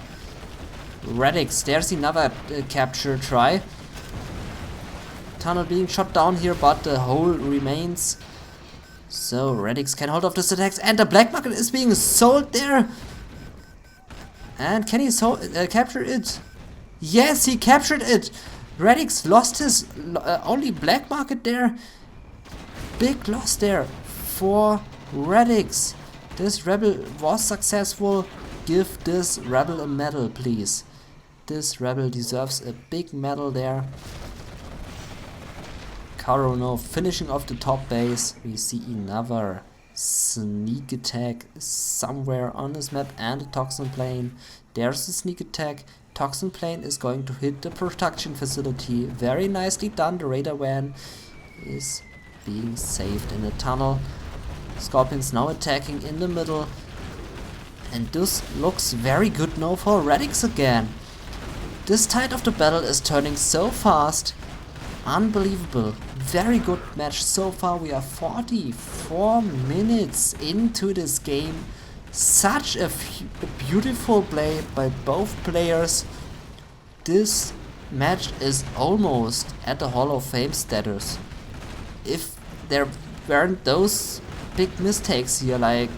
RaDiX. There's another capture try. Tunnel being shot down here, but the hole remains. So RaDiX can hold off this attacks, and the black market is being sold there. And can he capture it? Yes, he captured it! RaDiX lost his only black market there. Big loss there for RaDiX. This rebel was successful. Give this rebel a medal, please. This rebel deserves a big medal there. KaRRo now finishing off the top base. We see another sneak attack somewhere on this map and a toxin plane. There's the sneak attack. Toxin plane is going to hit the production facility. Very nicely done. The radar van is being saved in a tunnel. Scorpions now attacking in the middle. And this looks very good now for RaDiX again. This tide of the battle is turning so fast. Unbelievable. Very good match so far. We are 44 minutes into this game. Such a beautiful play by both players. This match is almost at the Hall of Fame status. If there weren't those big mistakes here, like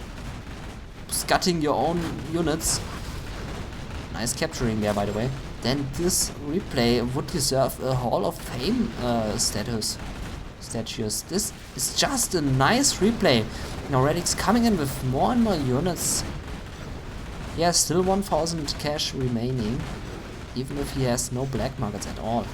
scutting your own units, nice capturing there by the way, then this replay would deserve a Hall of Fame status. This is just a nice replay. Now RaDiX coming in with more and more units. He has still 1000 cash remaining, even if he has no black markets at all.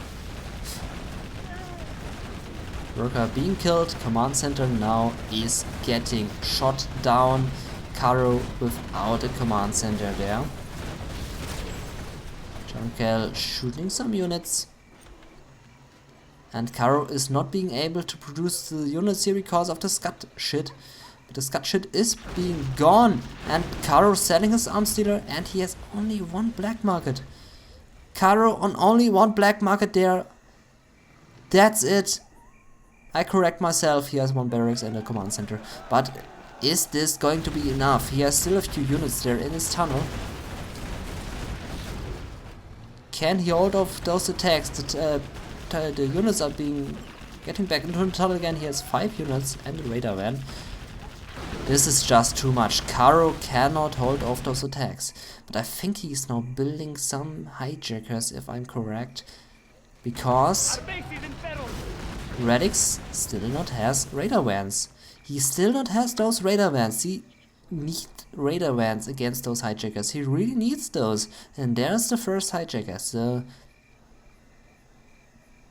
Worker being killed. Command center now is getting shot down. KaRRo without a command center there. Gentool shooting some units. And KaRRo is not being able to produce the units here because of the scut shit. But the scut shit is being gone. And KaRRo selling his arms dealer, and he has only one black market. KaRRo on only one black market there. That's it. I correct myself, he has one barracks and a command center. But is this going to be enough? He has still a few units there in his tunnel. Can he hold off those attacks? The units are getting back into the tunnel again. He has 5 units and a radar van. This is just too much. KaRRo cannot hold off those attacks. But I think he's now building some hijackers, if I'm correct. Because RaDiX still not has radar vans. He still not has those radar vans. He needs radar vans against those hijackers. He really needs those. And there's the first hijacker. So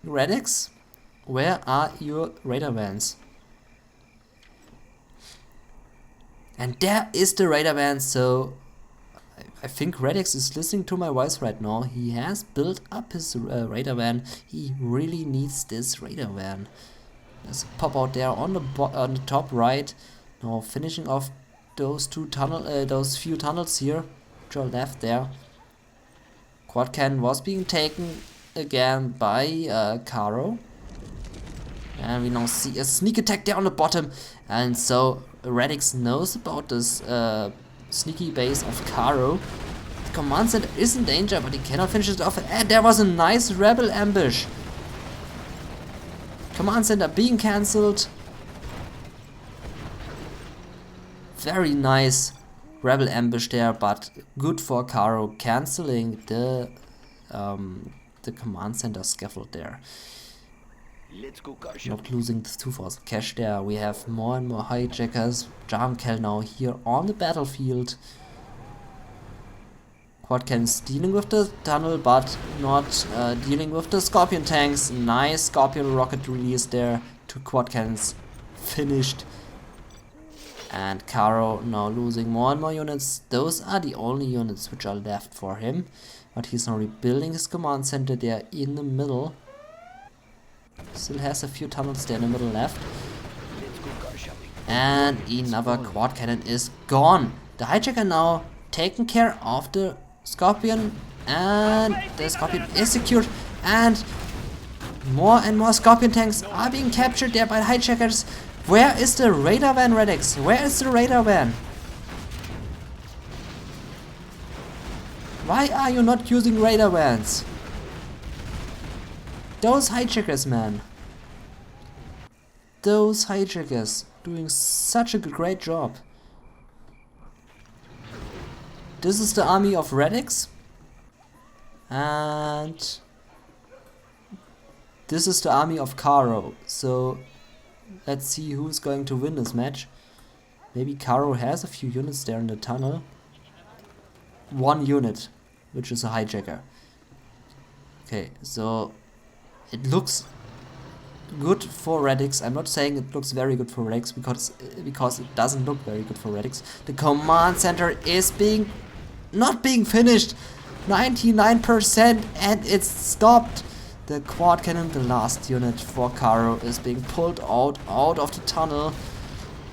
RaDiX, where are your radar vans? And there is the radar van. So I think RaDiX is listening to my voice right now. He has built up his radar van. He really needs this radar van. There's a pop out there on the top right. Now finishing off those those few tunnels here, which are left there. Quad cannon was being taken again by KaRRo. And we now see a sneak attack there on the bottom. And so RaDiX knows about this sneaky base of KaRRo. The command center is in danger, but he cannot finish it off. And there was a nice rebel ambush. Command center being cancelled. Very nice rebel ambush there, but good for KaRRo cancelling the command center scaffold there. Let's go, Not losing the 2000 cash there. We have more and more hijackers. Gentool now here on the battlefield. Quad cannons dealing with the tunnel, but not dealing with the Scorpion tanks. Nice Scorpion rocket release there. 2 quad cannons finished. And KaRRo now losing more and more units. Those are the only units which are left for him. But he's now rebuilding his command center there in the middle. Still has a few tunnels there in the middle left. And another quad cannon is gone. The hijacker now taking care of the Scorpion. And the Scorpion is secured. And more Scorpion tanks are being captured there by the hijackers. Where is the radar van, RaDiX? Where is the radar van? Why are you not using radar vans? Those hijackers, man. Those hijackers doing such a great job. this is the army of RaDiX. And this is the army of KaRRo. So let's see who's going to win this match. Maybe KaRRo has a few units there in the tunnel. One unit, which is a hijacker. Okay, so it looks good for RaDiX. I'm not saying it looks very good for RaDiX because it doesn't look very good for RaDiX. The command center is not being finished. 99% and it's stopped. The quad cannon, the last unit for KaRRo, is being pulled out of the tunnel.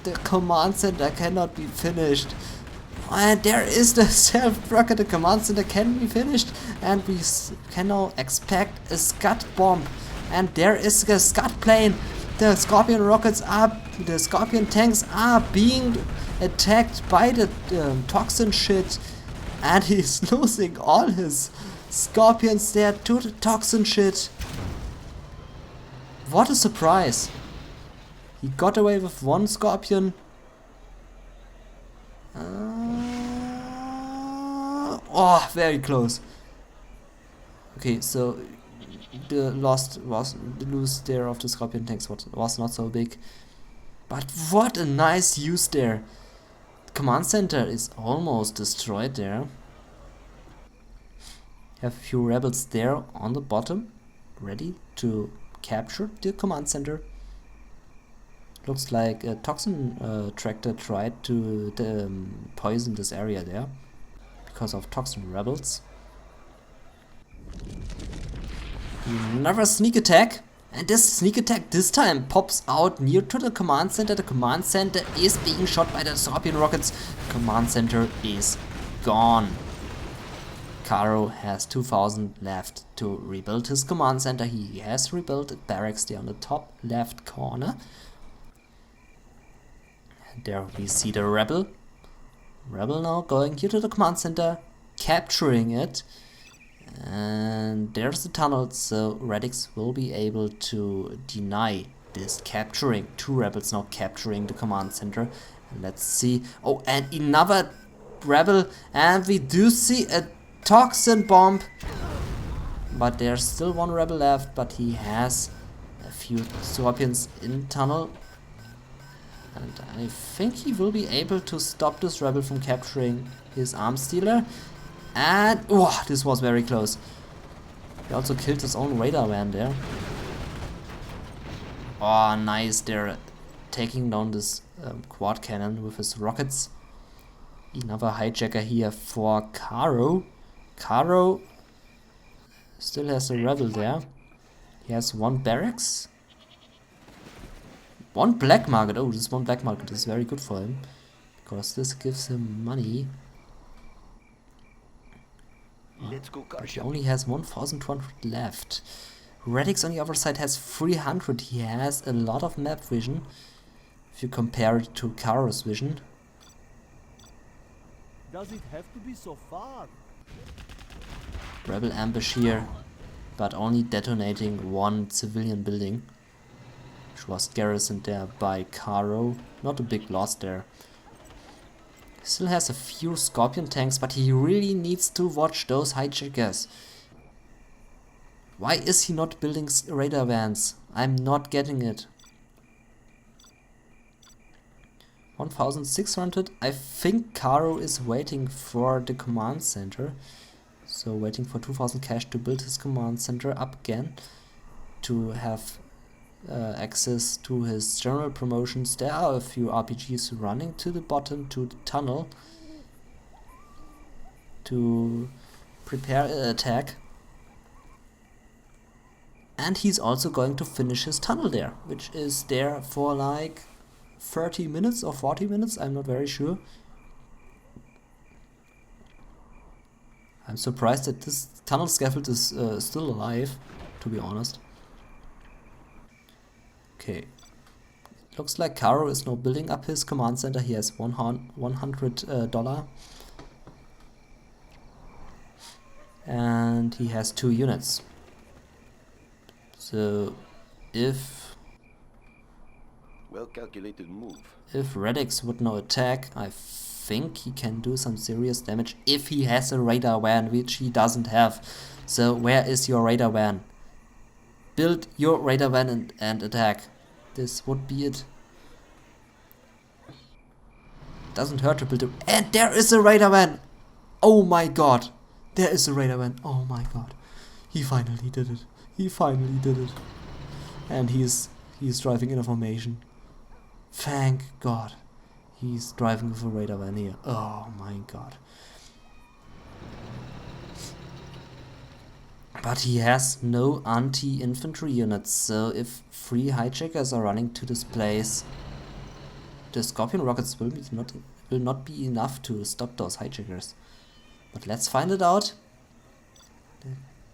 The command center cannot be finished. And there is the self-tracker. The command center can be finished. And we can now expect a Scud bomb. And there is the Scud plane. The Scorpion rockets the Scorpion tanks are being attacked by the toxin shit. And he's losing all his Scorpions there to the toxin shit. What a surprise. He got away with one Scorpion. Oh, very close. Okay, so the lose there of the Scorpion tanks was not so big. But what a nice use there. The command center is almost destroyed there. Have a few rebels there on the bottom, ready to capture the command center. Looks like a toxin tractor tried to poison this area there because of toxin rebels. Another sneak attack, and this sneak attack this time pops out near to the command center. The command center is being shot by the Scorpion rockets. The command center is gone. KaRRo has 2000 left to rebuild his command center. He has rebuilt a barracks there on the top left corner. And there we see the rebel. Rebel now going here to the command center, capturing it. And there's the tunnel, so RaDiX will be able to deny this capturing. Two rebels now capturing the command center. And let's see. Oh, and another rebel, and we do see a toxin bomb, but there's still one rebel left, but he has a few Scorpions in tunnel, and I think he will be able to stop this rebel from capturing his arms stealer. And oh, this was very close. He also killed his own radar van there. Oh, nice, they're taking down this quad cannon with his rockets. Another hijacker here for KaRRo. KaRRo still has a rebel there. He has one barracks. One black market. Oh, this one black market is very good for him, because this gives him money. Let's go, But he only has 1200 left. RaDiX on the other side has 300. He has a lot of map vision if you compare it to KaRRo's vision. Does it have to be so far? Rebel ambush here, but only detonating one civilian building, which was garrisoned there by KaRRo. Not a big loss there. He still has a few Scorpion tanks, but he really needs to watch those hijackers. Why is he not building radar vans? I'm not getting it. 1600. I think KaRRo is waiting for the command center. So waiting for 2000 cash to build his command center up again, to have access to his general promotions. There are a few RPGs running to the bottom, to the tunnel, to prepare an attack. And he's also going to finish his tunnel there, which is there for like 30 minutes or 40 minutes, I'm not very sure. I'm surprised that this tunnel scaffold is still alive, to be honest. Okay. Looks like KaRRo is now building up his command center. He has $100. And he has 2 units. So if Well calculated move. RaDiX would now attack, I think he can do some serious damage if he has a radar van, which he doesn't have. So where is your radar van? Build your radar van and attack. This would be it. Doesn't hurt to build it. And there is a radar van! Oh my god! There is a radar van. Oh my god. He finally did it. He finally did it. And he's driving in a formation. Thank god. He's driving with a radar van here. Oh my god. But he has no anti-infantry units, so if 3 hijackers are running to this place, the Scorpion rockets will not be enough to stop those hijackers. But let's find it out. The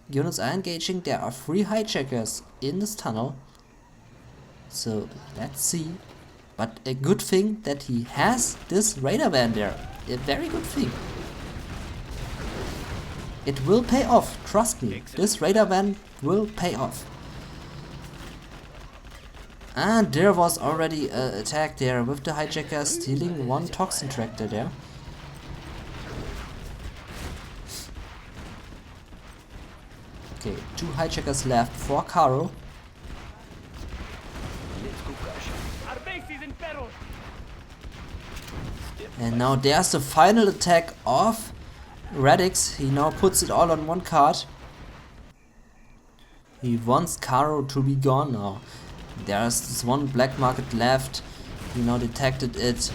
units are engaging. There are 3 hijackers in this tunnel. So let's see. But a good thing that he has this radar van there. A very good thing. It will pay off, trust me. This radar van will pay off. And there was already an attack there with the hijacker stealing 1 toxin tractor there. Okay, 2 hijackers left for KaRRo. Our base is in peril. And now there's the final attack of RaDiX. He now puts it all on 1 card. He wants KaRRo to be gone now. There's this 1 black market left. He now detected it.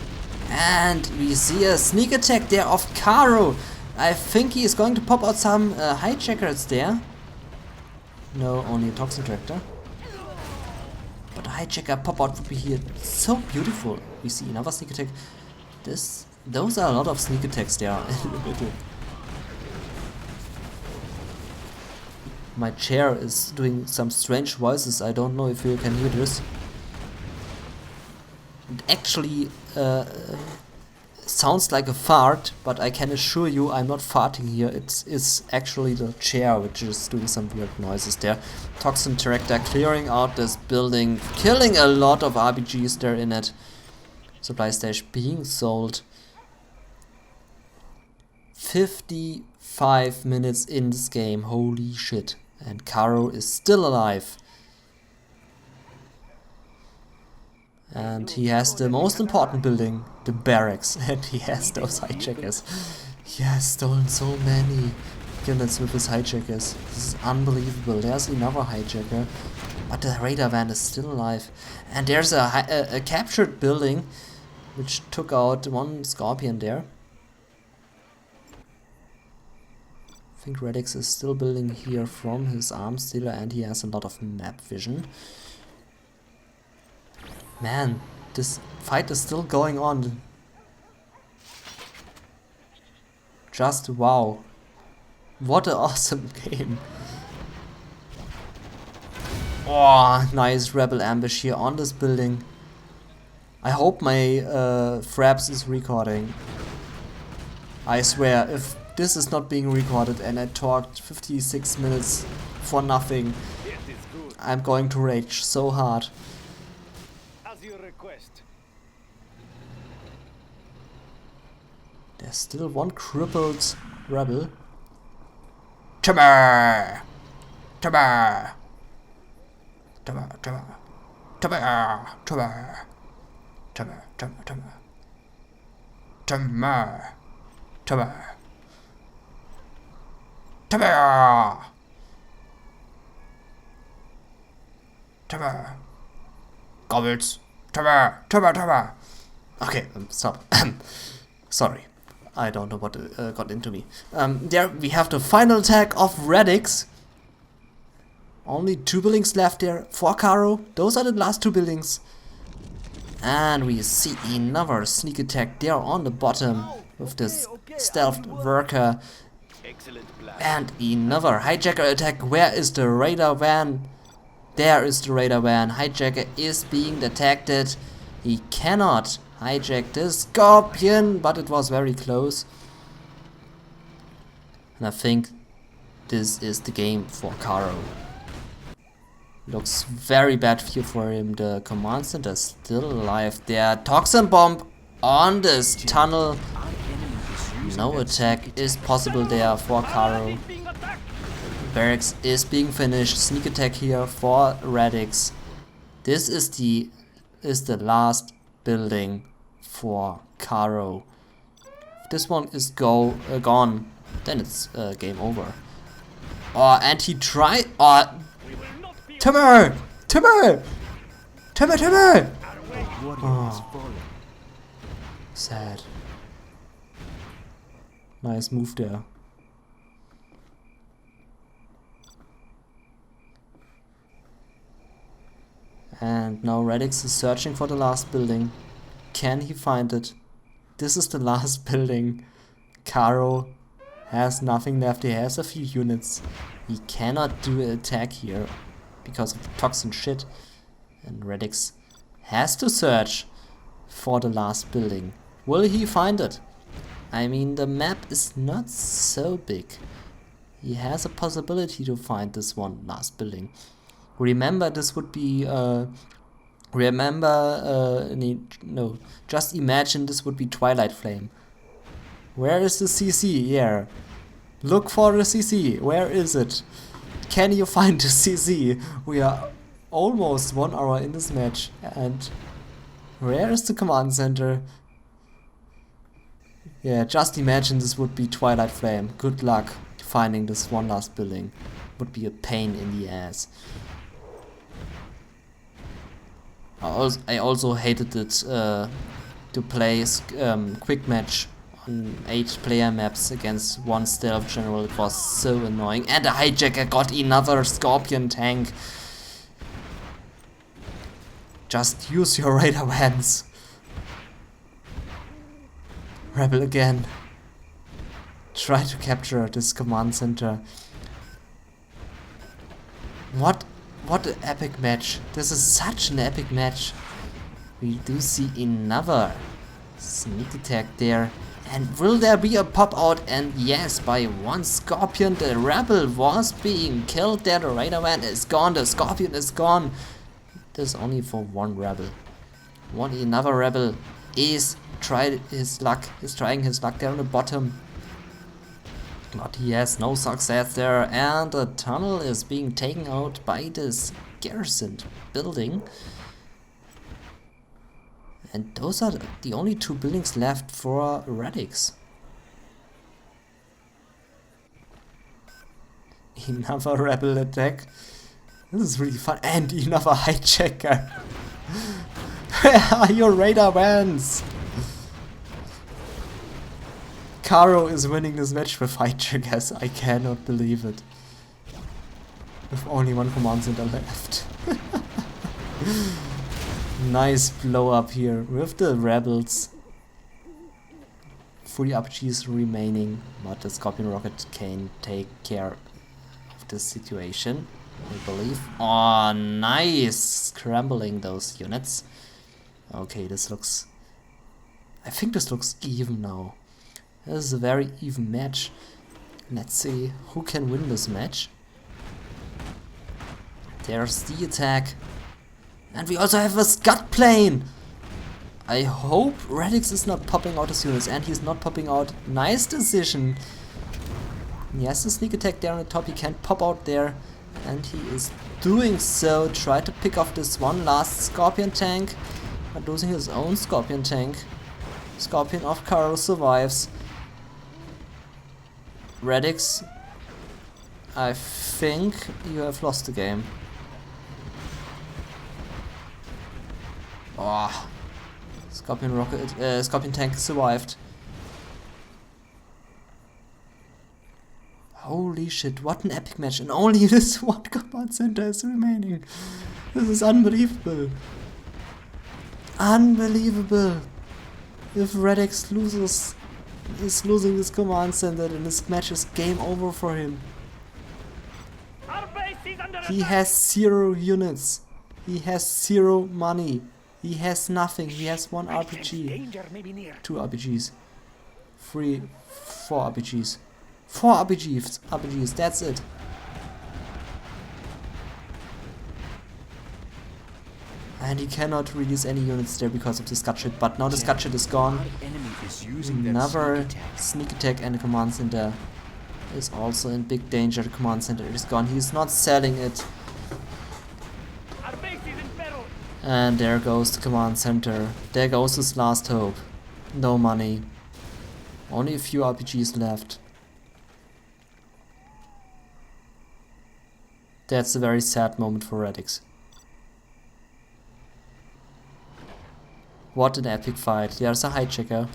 And we see a sneak attack there of KaRRo. I think he is going to pop out some hijackers there. No, only a toxin tractor. But a hijacker pop out would be here so beautiful. We see another sneak attack. Those are a lot of sneak attacks there. My chair is doing some strange voices. I don't know if you can hear this. It actually sounds like a fart, but I can assure you I'm not farting here. It's actually the chair which is doing some weird noises there. Toxin tractor clearing out this building, killing a lot of RPGs there in it. Supply stage being sold. 55 minutes in this game, holy shit. And KaRRo is still alive. And he has the most important building, the barracks, and he has those hijackers. He has stolen so many units with his hijackers. This is unbelievable. There's another hijacker, but the radar van is still alive. And there's a captured building, which took out 1 Scorpion there. I think RaDiX is still building here from his arms dealer, and he has a lot of map vision. Man, this fight is still going on. Just wow. What an awesome game. Oh, nice rebel ambush here on this building. I hope my Fraps is recording. I swear, if this is not being recorded and I talked 56 minutes for nothing, I'm going to rage so hard. As you request. There's still 1 crippled rebel. Tabber! Tabber! Tabber! Tabber! Tabber! Tabber! Tabber! Tabber! Tabber! Tabber! Tabber! Tabber! Gobbles! Tabber! Tabber! Tabber! Okay, stop. Sorry. I don't know what got into me. There we have the final attack of RaDiX. Only 2 buildings left there for KaRRo. Those are the last 2 buildings. And we see another sneak attack there on the bottom with this stealth worker. And another hijacker attack. Where is the radar van? There is the radar van. Hijacker is being detected. He cannot hijack the Scorpion, but it was very close. And I think this is the game for KaRRo. Looks very bad for him. The command center is still alive. There, toxin bomb on this tunnel. No attack is possible there for KaRRo. Being attacked. Barracks is being finished. Sneak attack here for RaDiX. This is the last building for KaRRo. If this one is gone, then it's game over. Oh, and he tried. Oh, We will not be Timber! Timber! Timber! Timber! Warrior Sad. Nice move there. And now RaDiX is searching for the last building. Can he find it? This is the last building. KaRRo has nothing left. He has a few units. He cannot do an attack here because of the toxin shit. And RaDiX has to search for the last building. Will he find it? I mean, the map is not so big. He has a possibility to find this one last building. Remember, this would be just imagine this would be Twilight Flame. Where is the CC? Yeah, look for the CC. Where is it? Can you find the CC? We are almost 1 hour in this match, and where is the command center? Yeah, just imagine this would be Twilight Flame. Good luck finding this one last building. Would be a pain in the ass. I also hated it to play quick match on 8-player maps against one stealth general. It was so annoying. And the hijacker got another scorpion tank. Just use your radar vans. Rebel again. Try to capture this command center. What an epic match. This is such an epic match. We do see another sneak attack there. And will there be a pop out? And yes, by one scorpion the rebel was being killed there. The radar van is gone. The scorpion is gone. This is only for one rebel. Another rebel is trying his luck there on the bottom. But he has no success there, and the tunnel is being taken out by this garrisoned building. And those are the only 2 buildings left for RaDiX. Another rebel attack. This is really fun. And another hijacker. Where are your radar vans? KaRRo is winning this match with hijackers. I cannot believe it. With only one command center left. Nice blow up here with the rebels. 3 RPGs remaining, but the Scorpion Rocket can take care of this situation, I believe. Oh, nice! Scrambling those units. Okay, this looks... I think this looks even now. This is a very even match. Let's see who can win this match. There's the attack. And we also have a Scud plane! I hope RaDiX is not popping out his units, and he's not popping out. Nice decision. He has the sneak attack there on the top, he can't pop out there. And he is doing so. Try to pick off this one last Scorpion tank, but losing his own Scorpion tank. Scorpion of KaRRo survives. RaDiX, I think you have lost the game. Oh, Scorpion tank survived. Holy shit, what an epic match, and only this one command center is remaining. This is unbelievable. Unbelievable. If RaDiX is losing this command center, then this match is game over for him. Our base is under He attack. has 0 units. He has 0 money. He has nothing. He has 1 RPG. Danger may be near. 2 RPGs. 4 RPGs. 4 RPGs, that's it. And he cannot release any units there because of the Scud Ship, but now the Scud Ship is gone. Enemy is using their Another sneak attack. sneak attack and the command center is also in big danger. The command center is gone. He's not selling it. Our base is in peril. And there goes the command center. There goes his last hope. No money. Only a few RPGs left. That's a very sad moment for RaDiX. What an epic fight. There's a hijacker.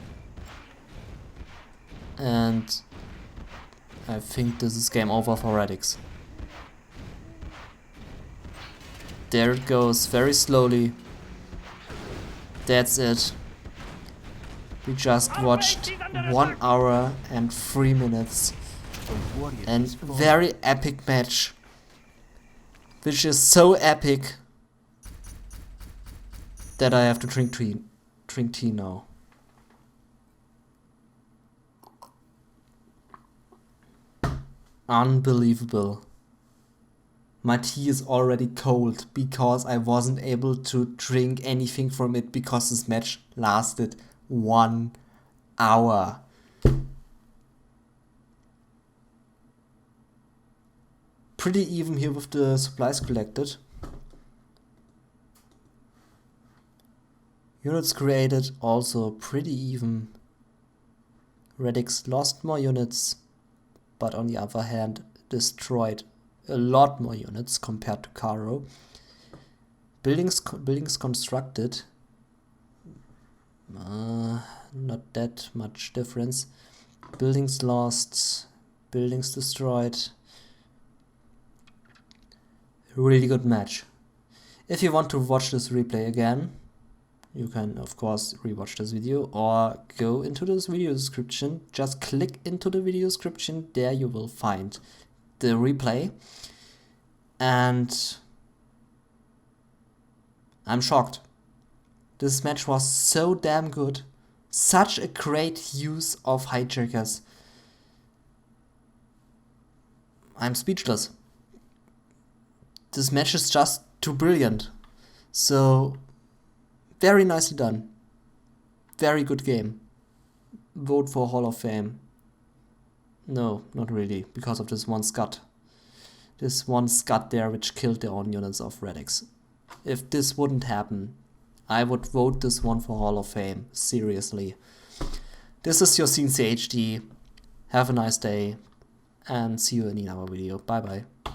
And I think this is game over for RaDiX. There it goes, very slowly. That's it. We just watched 1 hour and 3 minutes. The warrior And has fallen. very epic match. Which is so epic that I have to drink tea now. Unbelievable. My tea is already cold because I wasn't able to drink anything from it because this match lasted 1 hour. Pretty even here with the supplies collected. Units created also pretty even. RaDiX lost more units, but on the other hand destroyed a lot more units compared to KaRRo. Buildings constructed, not that much difference. Buildings lost, buildings destroyed. Really good match. If you want to watch this replay again, you can of course rewatch this video or go into this video description. Just click into the video description, there you will find the replay. And I'm shocked. This match was so damn good. Such a great use of hijackers. I'm speechless. This match is just too brilliant. So, very nicely done. Very good game. Vote for Hall of Fame. No, not really, because of this one Scud. This one Scud there which killed their own units of RaDiX. If this wouldn't happen, I would vote this one for Hall of Fame. Seriously. This is your cncHD. Have a nice day and see you in another video. Bye bye.